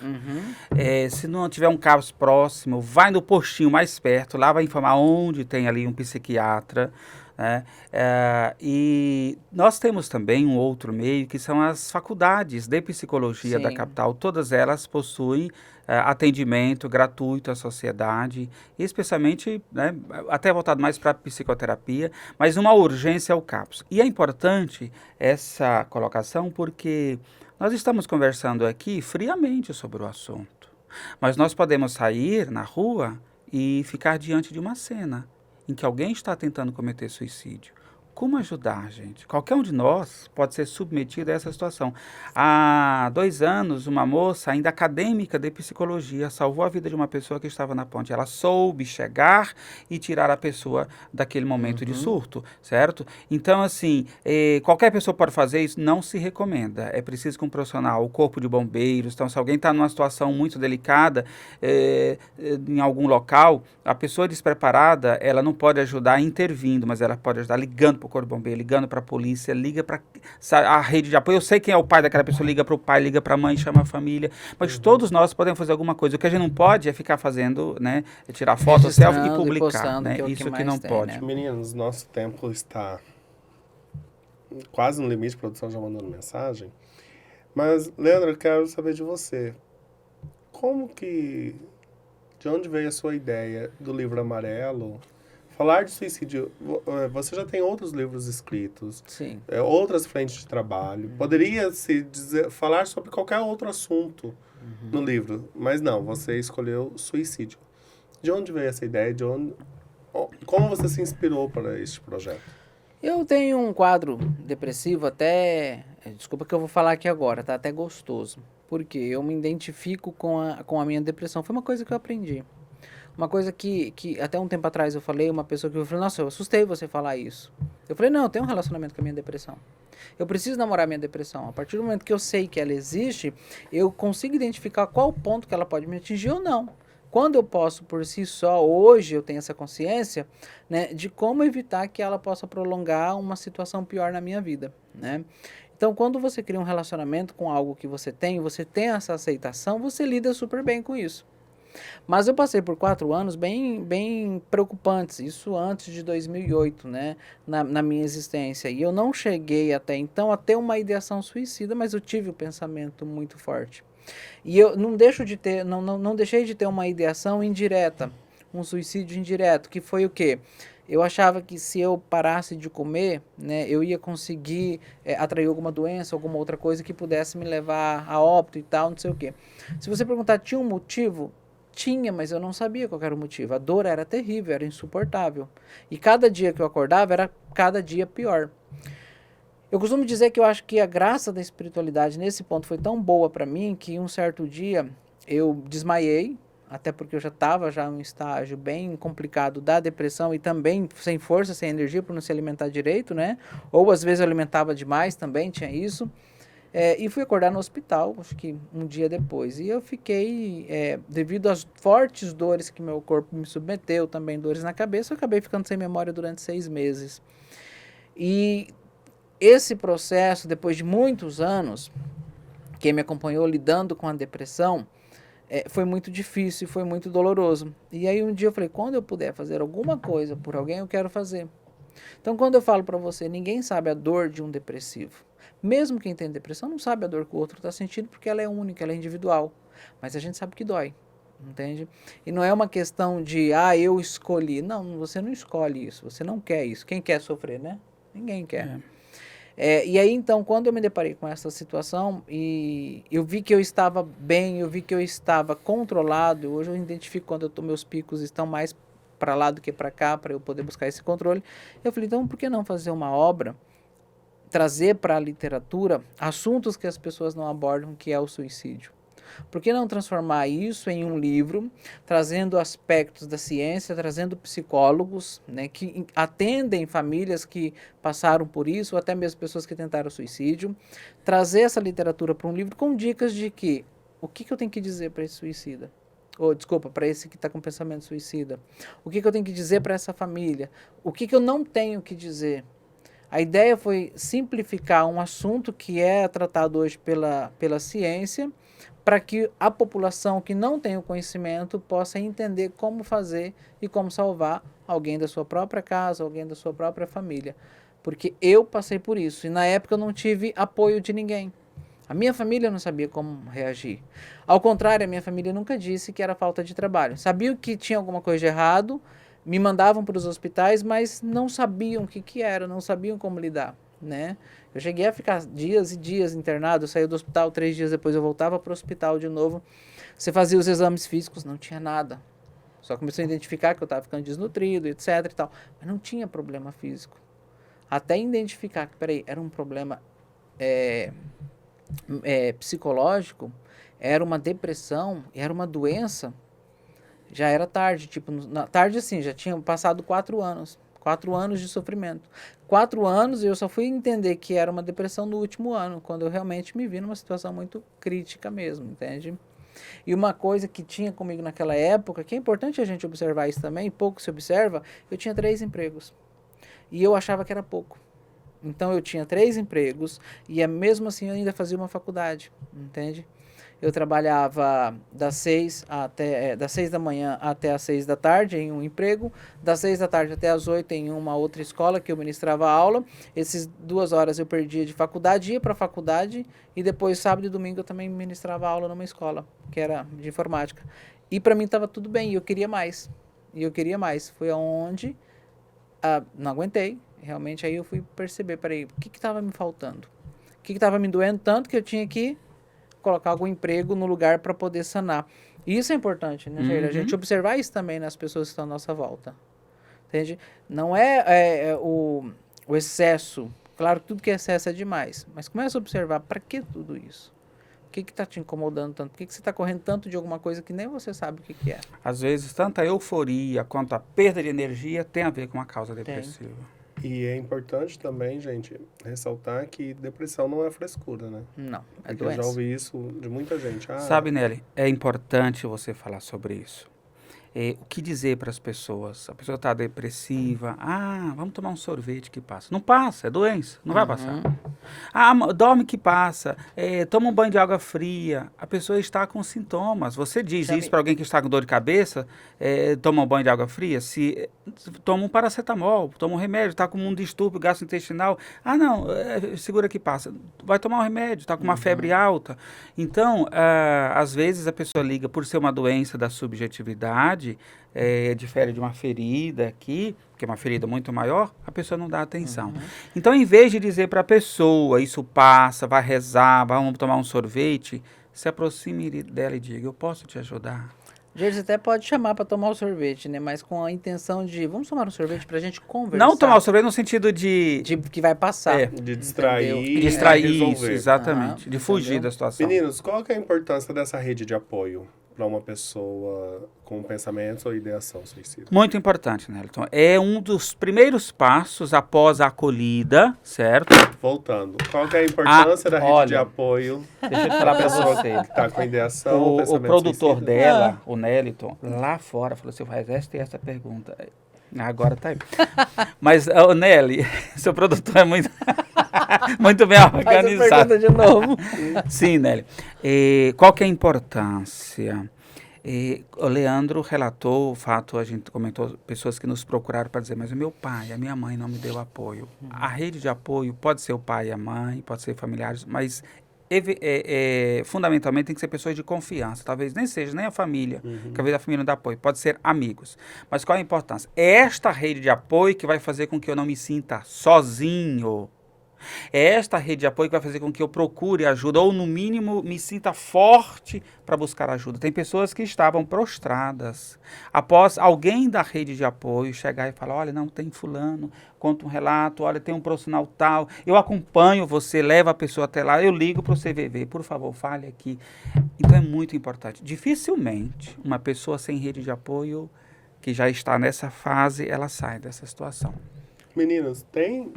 Se não tiver um CAPs próximo, vai no postinho mais perto, lá vai informar onde tem ali um psiquiatra, né? E nós temos também um outro meio que são as faculdades de psicologia da Sim. capital. Todas elas possuem atendimento gratuito à sociedade, especialmente, né, até voltado mais para a psicoterapia, mas uma urgência é o CAPS. E é importante essa colocação porque nós estamos conversando aqui friamente sobre o assunto, mas nós podemos sair na rua e ficar diante de uma cena em que alguém está tentando cometer suicídio. Como ajudar, gente? Qualquer um de nós pode ser submetido a essa situação. Há 2 anos, uma moça, ainda acadêmica de psicologia, salvou a vida de uma pessoa que estava na ponte. Ela soube chegar e tirar a pessoa daquele momento de surto, certo? Então, assim, qualquer pessoa pode fazer isso, não se recomenda. É preciso que um profissional, o corpo de bombeiros, então, se alguém está numa situação muito delicada, em algum local, a pessoa despreparada, ela não pode ajudar intervindo, mas ela pode ajudar ligando para o corpo de bombeiro, ligando para a polícia, liga para a rede de apoio. Eu sei quem é o pai daquela pessoa, liga para o pai, liga para a mãe, chama a família, mas todos nós podemos fazer alguma coisa. O que a gente não pode é ficar fazendo, né, tirar foto, selfie e publicar, postando, né? que é o Isso que que mais não tem, pode. né? Meninos, nosso tempo está quase no limite, a produção já mandando mensagem. Mas, Leandro, eu quero saber de você. De onde veio a sua ideia do livro amarelo? Falar de suicídio, você já tem outros livros escritos, Sim. outras frentes de trabalho. Poderia falar sobre qualquer outro assunto no livro, mas não, você escolheu suicídio. De onde veio essa ideia? Como você se inspirou para este projeto? Eu tenho um quadro depressivo até... Desculpa que eu vou falar aqui agora, tá até gostoso. Porque eu me identifico com a minha depressão. Foi uma coisa que eu aprendi. Uma coisa que até um tempo atrás eu falei, uma pessoa que eu falei, nossa, eu assustei você falar isso. Eu falei, não, eu tenho um relacionamento com a minha depressão. Eu preciso namorar a minha depressão. A partir do momento que eu sei que ela existe, eu consigo identificar qual ponto que ela pode me atingir ou não. Quando eu posso por si só, hoje eu tenho essa consciência, né, de como evitar que ela possa prolongar uma situação pior na minha vida, né? Então, quando você cria um relacionamento com algo que você tem essa aceitação, você lida super bem com isso. Mas eu passei por 4 anos bem preocupantes, isso antes de 2008, né, na minha existência. E eu não cheguei até então a ter uma ideação suicida, mas eu tive um pensamento muito forte. E eu não deixei de ter uma ideação indireta, um suicídio indireto, que foi o quê? Eu achava que se eu parasse de comer, né, eu ia conseguir atrair alguma doença, alguma outra coisa que pudesse me levar a óbito e tal, não sei o quê. Se você perguntar, tinha um motivo? Tinha, mas eu não sabia qual era o motivo. A dor era terrível, era insuportável. E cada dia que eu acordava era cada dia pior. Eu costumo dizer que eu acho que a graça da espiritualidade nesse ponto foi tão boa para mim que um certo dia eu desmaiei, até porque eu já estava em um estágio bem complicado da depressão e também sem força, sem energia por não se alimentar direito, né? Ou às vezes eu alimentava demais também, tinha isso. E fui acordar no hospital, acho que um dia depois. E eu fiquei, devido às fortes dores que meu corpo me submeteu, também dores na cabeça, eu acabei ficando sem memória durante 6 meses. E esse processo, depois de muitos anos, quem me acompanhou lidando com a depressão, foi muito difícil, foi muito doloroso. E aí um dia eu falei, quando eu puder fazer alguma coisa por alguém, eu quero fazer. Então quando eu falo para você, ninguém sabe a dor de um depressivo. Mesmo quem tem depressão não sabe a dor que o outro está sentindo, porque ela é única, ela é individual. Mas a gente sabe que dói, entende? E não é uma questão de, eu escolhi. Não, você não escolhe isso, você não quer isso. Quem quer sofrer, né? Ninguém quer. E aí, então, quando eu me deparei com essa situação, e eu vi que eu estava bem, eu vi que eu estava controlado, hoje eu identifico quando meus picos estão mais para lá do que para cá, para eu poder buscar esse controle, eu falei, então, por que não fazer uma obra trazer para a literatura assuntos que as pessoas não abordam, que é o suicídio? Por que não transformar isso em um livro, trazendo aspectos da ciência, trazendo psicólogos, né, que atendem famílias que passaram por isso, ou até mesmo pessoas que tentaram suicídio, trazer essa literatura para um livro com dicas de que o que eu tenho que dizer para esse suicida? Ou, desculpa, para esse que está com pensamento suicida. O que eu tenho que dizer para essa família? O que eu não tenho que dizer? A ideia foi simplificar um assunto que é tratado hoje pela ciência, para que a população que não tem o conhecimento possa entender como fazer e como salvar alguém da sua própria casa, alguém da sua própria família. Porque eu passei por isso e na época eu não tive apoio de ninguém. A minha família não sabia como reagir. Ao contrário, a minha família nunca disse que era falta de trabalho. Sabiam que tinha alguma coisa de errado, me mandavam para os hospitais, mas não sabiam o que era, não sabiam como lidar, né? Eu cheguei a ficar dias e dias internado, eu saía do hospital, 3 dias depois eu voltava para o hospital de novo. Você fazia os exames físicos, não tinha nada. Só começou a identificar que eu estava ficando desnutrido, etc e tal. Mas não tinha problema físico. Até identificar que, peraí, era um problema psicológico, era uma depressão, era uma doença, já era tarde. Tipo, na tarde assim, já tinham passado 4 anos. 4 anos de sofrimento. 4 anos e eu só fui entender que era uma depressão no último ano, quando eu realmente me vi numa situação muito crítica mesmo, entende? E uma coisa que tinha comigo naquela época, que é importante a gente observar isso também, pouco se observa, eu tinha 3 empregos. E eu achava que era pouco. Então eu tinha 3 empregos e mesmo assim eu ainda fazia uma faculdade, entende? Eu trabalhava das 6 da manhã até as 6 da tarde em um emprego, das 6 da tarde até as 8 em uma outra escola que eu ministrava aula. Essas 2 horas eu perdia de faculdade, ia para a faculdade e depois sábado e domingo eu também ministrava aula numa escola, que era de informática. E para mim estava tudo bem e eu queria mais. Foi aonde não aguentei, realmente aí eu fui perceber, peraí, o que estava me faltando? O que estava me doendo tanto que eu tinha que colocar algum emprego no lugar para poder sanar. E isso é importante, né, Jair? A gente observar isso também nas pessoas que estão à nossa volta. Entende? Não é o excesso. Claro que tudo que é excesso é demais. Mas começa a observar para que tudo isso. O que está te incomodando tanto? Por que você está correndo tanto de alguma coisa que nem você sabe o que é? Às vezes, tanto a euforia quanto a perda de energia tem a ver com uma causa depressiva. E é importante também, gente, ressaltar que depressão não é frescura, né? Não, é Porque doença. eu já ouvi isso de muita gente. Sabe, Nelly, é importante você falar sobre isso. O que dizer para as pessoas? A pessoa está depressiva. Vamos tomar um sorvete que passa. Não passa, é doença, não vai passar. Dorme que passa. Toma um banho de água fria. A pessoa está com sintomas. Você diz isso para alguém que está com dor de cabeça? Toma um banho de água fria? Toma um paracetamol, toma um remédio, está com um distúrbio gastrointestinal. Não, segura que passa. Vai tomar um remédio, está com uma febre alta. Então, às vezes a pessoa liga por ser uma doença da subjetividade, difere de uma ferida aqui, que é uma ferida muito maior, a pessoa não dá atenção. Então, em vez de dizer para a pessoa, isso passa, vai rezar, vamos tomar um sorvete, se aproxime dela e diga, eu posso te ajudar? Gente, você até pode chamar para tomar o sorvete, né? Mas com a intenção de, vamos tomar um sorvete pra gente conversar. Não tomar o sorvete no sentido de que vai passar. De distrair. Distrair resolver. isso, exatamente. De fugir da situação. Meninos, qual que é a importância dessa rede de apoio para uma pessoa com pensamentos ou ideação suicida? Muito importante, Nelton. É um dos primeiros passos após a acolhida, certo? Voltando, qual que é a importância da rede de apoio Deixa eu falar para a para pessoa você. que está com ideação ou O pensamento produtor suicida? dela, o Neliton, lá fora, falou assim, faz essa pergunta. Agora tá aí. Mas, Nelly, seu produtor é muito, muito bem organizado. Faz a pergunta de novo. Sim, Nelly. Qual que é a importância? O Leandro relatou o fato, a gente comentou, pessoas que nos procuraram para dizer, mas o meu pai, a minha mãe não me deu apoio. A rede de apoio pode ser o pai e a mãe, pode ser familiares, mas fundamentalmente tem que ser pessoas de confiança, talvez nem seja nem a família, que às vezes a família não dá apoio, pode ser amigos. Mas qual a importância? É esta rede de apoio que vai fazer com que eu não me sinta sozinho. É esta rede de apoio que vai fazer com que eu procure ajuda, ou no mínimo me sinta forte para buscar ajuda. Tem pessoas que estavam prostradas, após alguém da rede de apoio chegar e falar, olha, não tem fulano, conta um relato, olha, tem um profissional tal, eu acompanho você, levo a pessoa até lá, eu ligo para o CVV, por favor, fale aqui. Então é muito importante. Dificilmente uma pessoa sem rede de apoio, que já está nessa fase, ela sai dessa situação. Meninas, tem...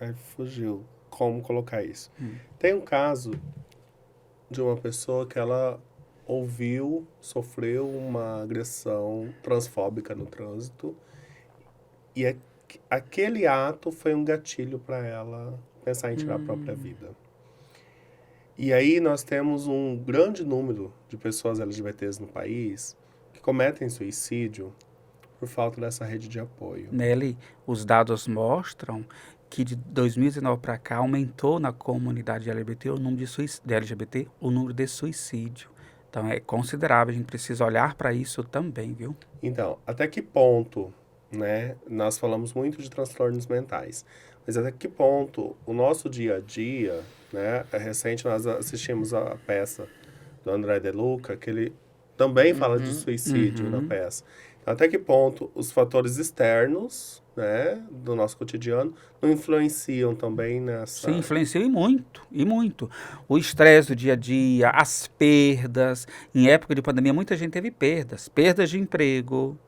Aí fugiu como colocar isso. Tem um caso de uma pessoa que ela sofreu uma agressão transfóbica no trânsito e aquele ato foi um gatilho para ela pensar em tirar a própria vida. E aí nós temos um grande número de pessoas LGBTs no país que cometem suicídio por falta dessa rede de apoio. Nelly, os dados mostram que de 2019 para cá aumentou na comunidade LGBT o número o número de suicídio. Então é considerável, a gente precisa olhar para isso também, viu? Então, até que ponto, né, nós falamos muito de transtornos mentais, mas até que ponto o nosso dia a dia, né, recente nós assistimos a peça do André De Luca, que ele também fala de suicídio na peça. Então, até que ponto os fatores externos, né, do nosso cotidiano não influenciam também nessa... Sim, influenciou e muito, e muito. O estresse do dia a dia, as perdas. Em época de pandemia, muita gente teve perdas. Perdas de emprego,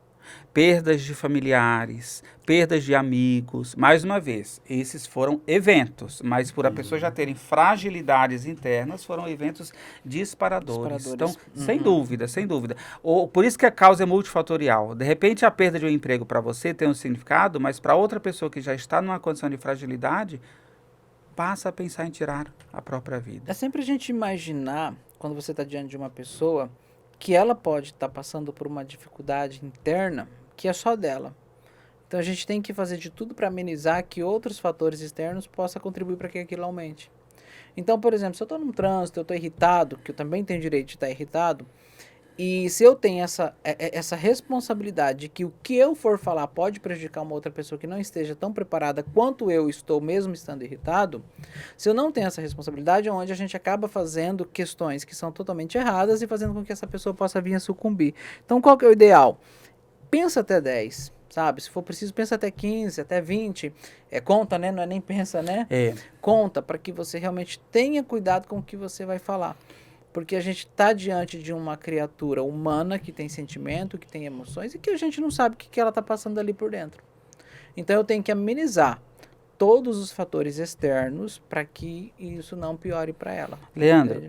perdas de familiares, perdas de amigos. Mais uma vez, esses foram eventos, mas por a pessoa já terem fragilidades internas, foram eventos disparadores. Então, sem dúvida, sem dúvida. Por isso que a causa é multifatorial. De repente, a perda de um emprego para você tem um significado, mas para outra pessoa que já está numa condição de fragilidade, passa a pensar em tirar a própria vida. É sempre a gente imaginar, quando você está diante de uma pessoa, que ela pode estar passando por uma dificuldade interna que é só dela. Então a gente tem que fazer de tudo para amenizar que outros fatores externos possam contribuir para que aquilo aumente. Então, por exemplo, se eu estou num trânsito, eu estou irritado, que eu também tenho direito de estar irritado, e se eu tenho essa responsabilidade de que o que eu for falar pode prejudicar uma outra pessoa que não esteja tão preparada quanto eu estou, mesmo estando irritado, se eu não tenho essa responsabilidade, é onde a gente acaba fazendo questões que são totalmente erradas e fazendo com que essa pessoa possa vir a sucumbir. Então, qual que é o ideal? Pensa até 10, sabe? Se for preciso, pensa até 15, até 20. Conta, né? Não é nem pensa, né? Conta, para que você realmente tenha cuidado com o que você vai falar. Porque a gente está diante de uma criatura humana que tem sentimento, que tem emoções e que a gente não sabe o que ela está passando ali por dentro. Então eu tenho que amenizar todos os fatores externos para que isso não piore para ela. Leandro,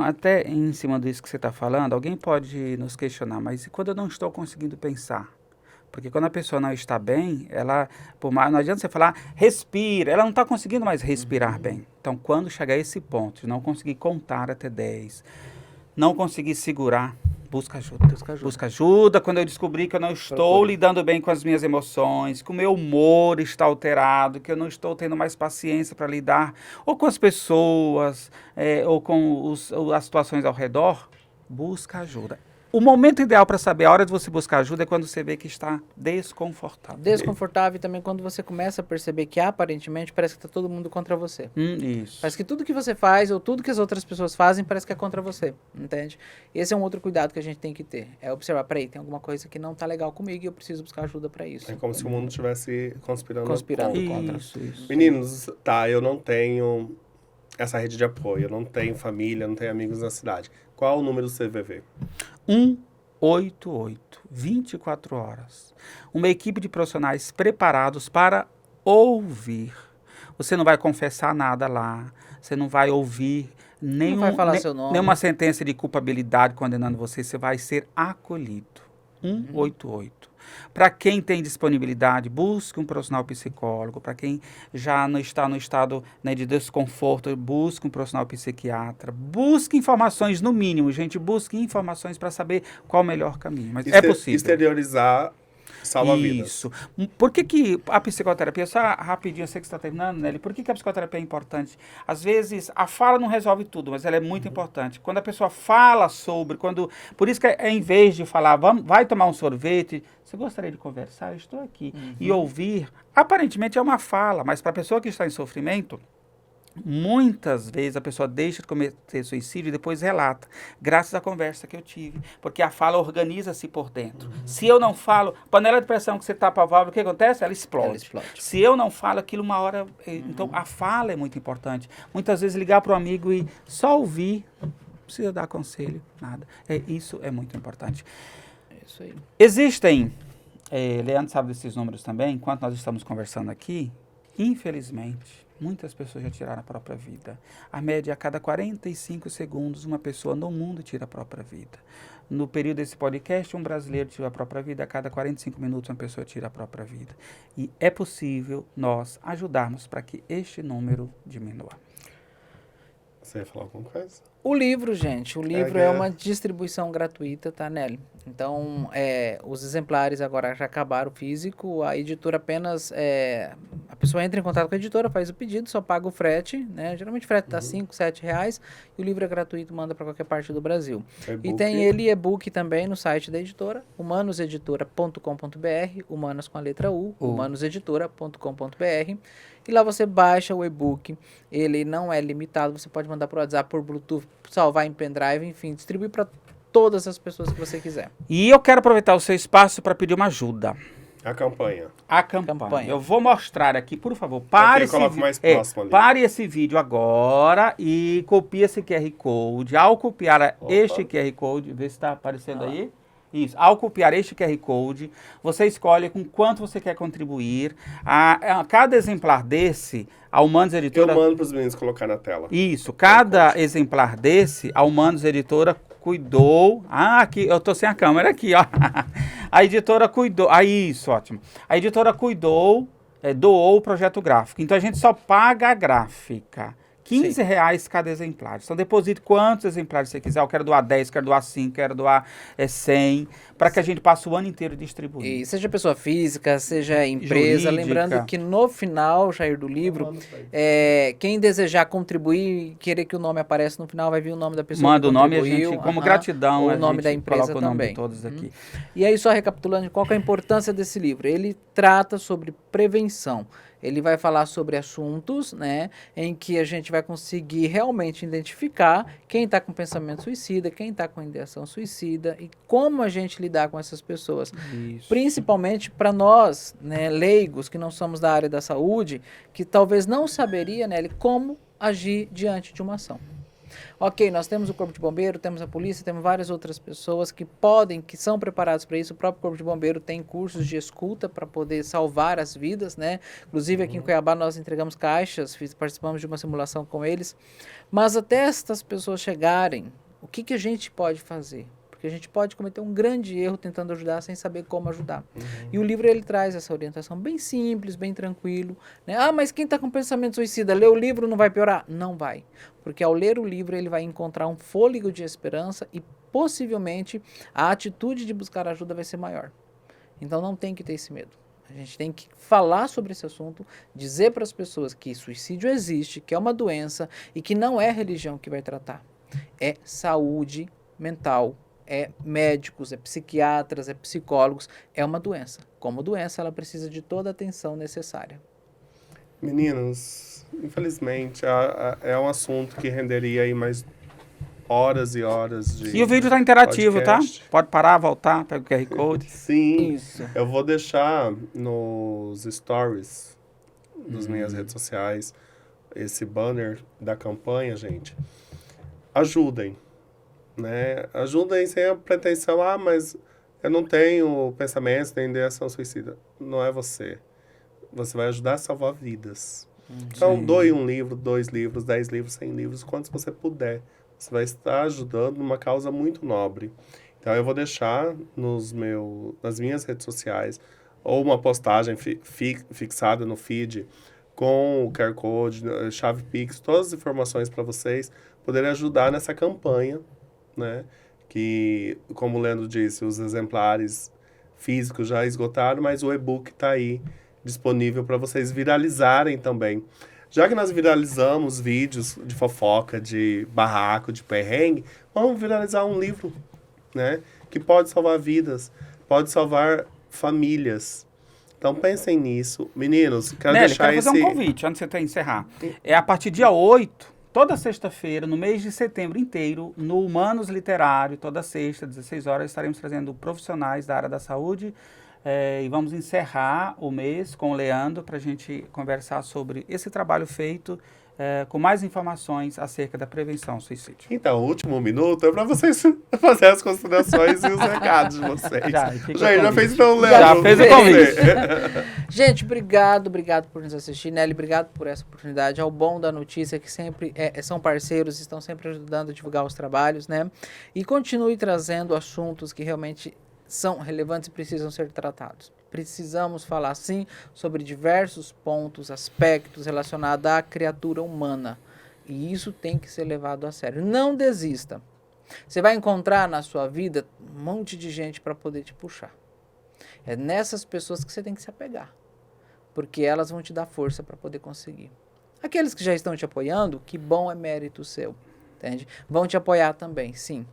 até em cima disso que você está falando, alguém pode nos questionar, mas e quando eu não estou conseguindo pensar? Porque quando a pessoa não está bem, não adianta você falar, respira, ela não está conseguindo mais respirar bem. Então, quando chegar a esse ponto de não conseguir contar até 10, não conseguir segurar, busca ajuda. Busca ajuda quando eu descobrir que eu não estou lidando bem com as minhas emoções, que o meu humor está alterado, que eu não estou tendo mais paciência para lidar ou com as pessoas, ou com as situações ao redor, busca ajuda. O momento ideal para saber a hora de você buscar ajuda é quando você vê que está desconfortável. Desconfortável e também quando você começa a perceber que aparentemente parece que está todo mundo contra você. Isso. Parece que tudo que você faz ou tudo que as outras pessoas fazem parece que é contra você, entende? Esse é um outro cuidado que a gente tem que ter. É observar, peraí, tem alguma coisa que não está legal comigo e eu preciso buscar ajuda para isso. É como se o mundo estivesse conspirando contra. Isso. Meninos, eu não tenho essa rede de apoio, eu não tenho família, não tenho amigos na cidade. Qual o número do CVV? 188, 24 horas. Uma equipe de profissionais preparados para ouvir. Você não vai confessar nada lá, você não vai ouvir nenhuma sentença de culpabilidade condenando você, você vai ser acolhido. 188. Para quem tem disponibilidade, busque um profissional psicólogo. Para quem já não está no estado, né, de desconforto, busque um profissional psiquiatra. Busque informações, no mínimo, gente. Busque informações para saber qual o melhor caminho. Mas é possível. Exteriorizar Salva vidas. Isso. Por que a psicoterapia, só rapidinho, eu sei que você está terminando, Nelly, por que a psicoterapia é importante? Às vezes, a fala não resolve tudo, mas ela é muito importante. Quando a pessoa fala sobre, por isso que em vez de falar, vai tomar um sorvete, você gostaria de conversar? Eu estou aqui. E ouvir, aparentemente é uma fala, mas para a pessoa que está em sofrimento, muitas vezes a pessoa deixa de cometer suicídio e depois relata, graças à conversa que eu tive, porque a fala organiza-se por dentro. Se eu não falo, panela de pressão que você tapa a válvula, o que acontece? Ela explode. Se eu não falo aquilo uma hora, então a fala é muito importante. Muitas vezes ligar para um amigo e só ouvir, não precisa dar conselho, nada. Isso é muito importante. É isso aí. Existem, Leandro sabe desses números também, enquanto nós estamos conversando aqui, infelizmente, muitas pessoas já tiraram a própria vida. A média, a cada 45 segundos, uma pessoa no mundo tira a própria vida. No período desse podcast, um brasileiro tira a própria vida. A cada 45 minutos, uma pessoa tira a própria vida. E é possível nós ajudarmos para que este número diminua. Você ia falar alguma coisa? O livro, gente, é uma distribuição gratuita, tá, Nelly? Então, os exemplares agora já acabaram físico, a editora apenas, a pessoa entra em contato com a editora, faz o pedido, só paga o frete, né? Geralmente o frete tá 5, 7 reais, e o livro é gratuito, manda para qualquer parte do Brasil. E tem ele e-book também no site da editora, humanoseditora.com.br, humanos com a letra U, humanoseditora.com.br, e lá você baixa o e-book, ele não é limitado, você pode mandar por WhatsApp, por Bluetooth, salvar em pendrive, enfim, distribuir para todas as pessoas que você quiser. E eu quero aproveitar o seu espaço para pedir uma ajuda. A campanha. A campanha. Eu vou mostrar aqui, por favor. Pare esse vídeo agora e copie esse QR Code. Ao copiar este QR Code, vê se está aparecendo aí. Isso. Ao copiar este QR Code, você escolhe com quanto você quer contribuir. A cada exemplar desse, a Humanos Editora... Eu mando para os meninos colocar na tela. Isso. Cada exemplar desse, a Humanos Editora cuidou... aqui, eu tô sem a câmera aqui, ó. A editora cuidou... isso, ótimo. A editora cuidou, doou o projeto gráfico. Então, a gente só paga a gráfica. R$15 cada exemplar. Então, deposite quantos exemplares você quiser. Eu quero doar 10, quero doar 5, quero doar 100, para que a gente passe o ano inteiro distribuindo. E seja pessoa física, seja empresa, jurídica. Lembrando que no final, Jair, do livro, quem desejar contribuir, querer que o nome apareça no final, vai vir o nome da pessoa Manda que contribuiu. Manda o nome, a gente, como gratidão, o nome da empresa coloca o nome também. de todos aqui. E aí, só recapitulando, qual que é a importância desse livro? Ele trata sobre prevenção. Ele vai falar sobre assuntos, né, em que a gente vai conseguir realmente identificar quem está com pensamento suicida, quem está com ideação suicida e como a gente lidar com essas pessoas. Isso. Principalmente para nós, né, leigos, que não somos da área da saúde, que talvez não saberia, né, como agir diante de uma ação. Ok, nós temos o Corpo de Bombeiro, temos a polícia, temos várias outras pessoas que são preparadas para isso. O próprio Corpo de Bombeiro tem cursos de escuta para poder salvar as vidas, né? Inclusive aqui em Cuiabá nós entregamos caixas, participamos de uma simulação com eles. Mas até estas pessoas chegarem, o que a gente pode fazer? Porque a gente pode cometer um grande erro tentando ajudar sem saber como ajudar. E o livro ele traz essa orientação bem simples, bem tranquilo, né? Mas quem está com pensamento suicida, lê o livro não vai piorar? Não vai. Porque ao ler o livro ele vai encontrar um fôlego de esperança e possivelmente a atitude de buscar ajuda vai ser maior. Então não tem que ter esse medo. A gente tem que falar sobre esse assunto, dizer para as pessoas que suicídio existe, que é uma doença e que não é religião que vai tratar. É saúde mental, é médicos, é psiquiatras, é psicólogos, é uma doença. Como doença, ela precisa de toda a atenção necessária. Meninos, infelizmente, é um assunto que renderia aí mais horas e horas de E o vídeo está interativo, podcast. Tá? Pode parar, voltar, pega o QR Code. Sim, isso. Eu vou deixar nos stories das minhas redes sociais esse banner da campanha, gente. Ajudem. Né? Ajudem sem a pretensão, mas eu não tenho pensamentos nem ideação suicida. Não é você. Você vai ajudar a salvar vidas. Então, doe um livro, 2 livros, 10 livros, 100 livros, quantos você puder. Você vai estar ajudando numa causa muito nobre. Então, eu vou deixar nas minhas redes sociais ou uma postagem fixada no feed com o QR Code, chave Pix, todas as informações para vocês poderem ajudar nessa campanha, né? Que, como o Leandro disse, os exemplares físicos já esgotaram, mas o e-book está aí disponível para vocês viralizarem também. Já que nós viralizamos vídeos de fofoca, de barraco, de perrengue, vamos viralizar um livro, né? Que pode salvar vidas, pode salvar famílias. Então pensem nisso. Meninos, quero Nelly, deixar quero fazer um convite antes de você encerrar. É a partir do dia 8, toda sexta-feira, no mês de setembro inteiro, no Humanos Literário, toda sexta, 16 horas, estaremos trazendo profissionais da área da saúde. E vamos encerrar o mês com o Leandro para a gente conversar sobre esse trabalho feito com mais informações acerca da prevenção ao suicídio. Então, o último minuto é para vocês fazerem as considerações e os recados de vocês. Já fez então, Leandro. Já fez o convite. Gente, obrigado por nos assistir. Nelly, obrigado por essa oportunidade. Ao Bom da Notícia, que sempre são parceiros, estão sempre ajudando a divulgar os trabalhos, né? E continue trazendo assuntos que realmente são relevantes e precisam ser tratados. Precisamos falar, sim, sobre diversos pontos, aspectos relacionados à criatura humana. E isso tem que ser levado a sério. Não desista. Você vai encontrar na sua vida um monte de gente para poder te puxar. É nessas pessoas que você tem que se apegar. Porque elas vão te dar força para poder conseguir. Aqueles que já estão te apoiando, que bom, é mérito seu. Entende? Vão te apoiar também, sim.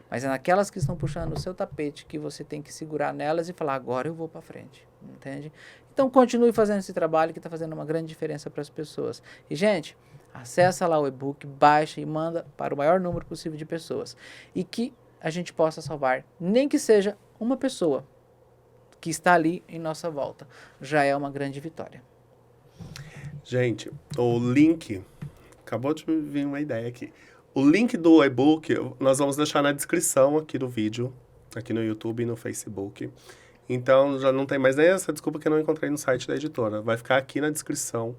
Mas é naquelas que estão puxando o seu tapete que você tem que segurar nelas e falar, agora eu vou para frente, entende? Então continue fazendo esse trabalho que está fazendo uma grande diferença para as pessoas. E, gente, acessa lá o e-book, baixa e manda para o maior número possível de pessoas. E que a gente possa salvar, nem que seja uma pessoa que está ali em nossa volta. Já é uma grande vitória. Gente, o link... Acabou de vir uma ideia aqui. O link do e-book nós vamos deixar na descrição aqui do vídeo, aqui no YouTube e no Facebook. Então, já não tem mais nem essa desculpa que eu não encontrei no site da editora. Vai ficar aqui na descrição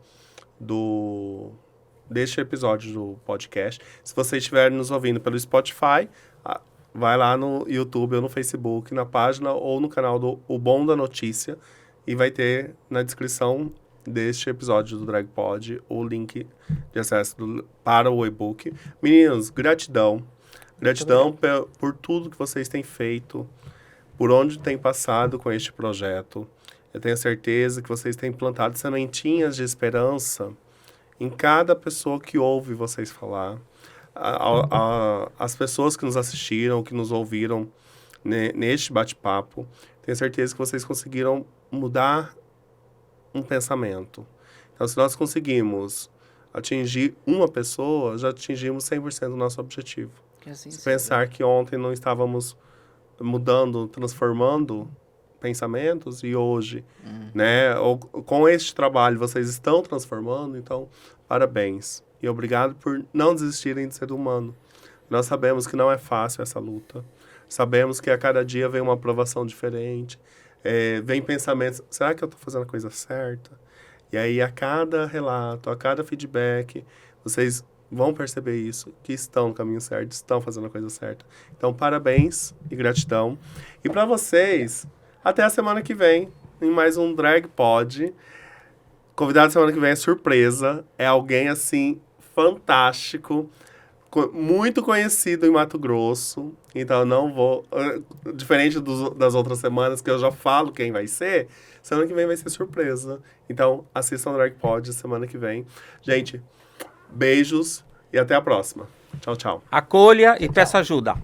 deste episódio do podcast. Se você estiver nos ouvindo pelo Spotify, vai lá no YouTube ou no Facebook, na página ou no canal do O Bom da Notícia, e vai ter na descrição deste episódio do DragPod o link de acesso para o e-book. Meninos, gratidão. Gratidão por tudo que vocês têm feito, por onde têm passado com este projeto. Eu tenho certeza que vocês têm plantado sementinhas de esperança em cada pessoa que ouve vocês falar. As pessoas que nos assistiram, que nos ouviram neste bate-papo, tenho certeza que vocês conseguiram mudar um pensamento. Então, se nós conseguimos atingir uma pessoa, já atingimos 100% do nosso objetivo. Que assim se pensar que ontem não estávamos mudando, transformando pensamentos e hoje, né, com este trabalho vocês estão transformando, então, parabéns. E obrigado por não desistirem de ser humano. Nós sabemos que não é fácil essa luta. Sabemos que a cada dia vem uma aprovação diferente. Vem pensamentos, será que eu estou fazendo a coisa certa? E aí, a cada relato, a cada feedback, vocês vão perceber isso, que estão no caminho certo, estão fazendo a coisa certa. Então, parabéns e gratidão. E para vocês, até a semana que vem, em mais um DragPod. Convidado semana que vem é surpresa, é alguém, assim, fantástico, muito conhecido em Mato Grosso, então eu não vou... Diferente das outras semanas, que eu já falo quem vai ser, semana que vem vai ser surpresa. Então, assistam o DragPod semana que vem. Gente, beijos e até a próxima. Tchau, tchau. Acolha e peça ajuda.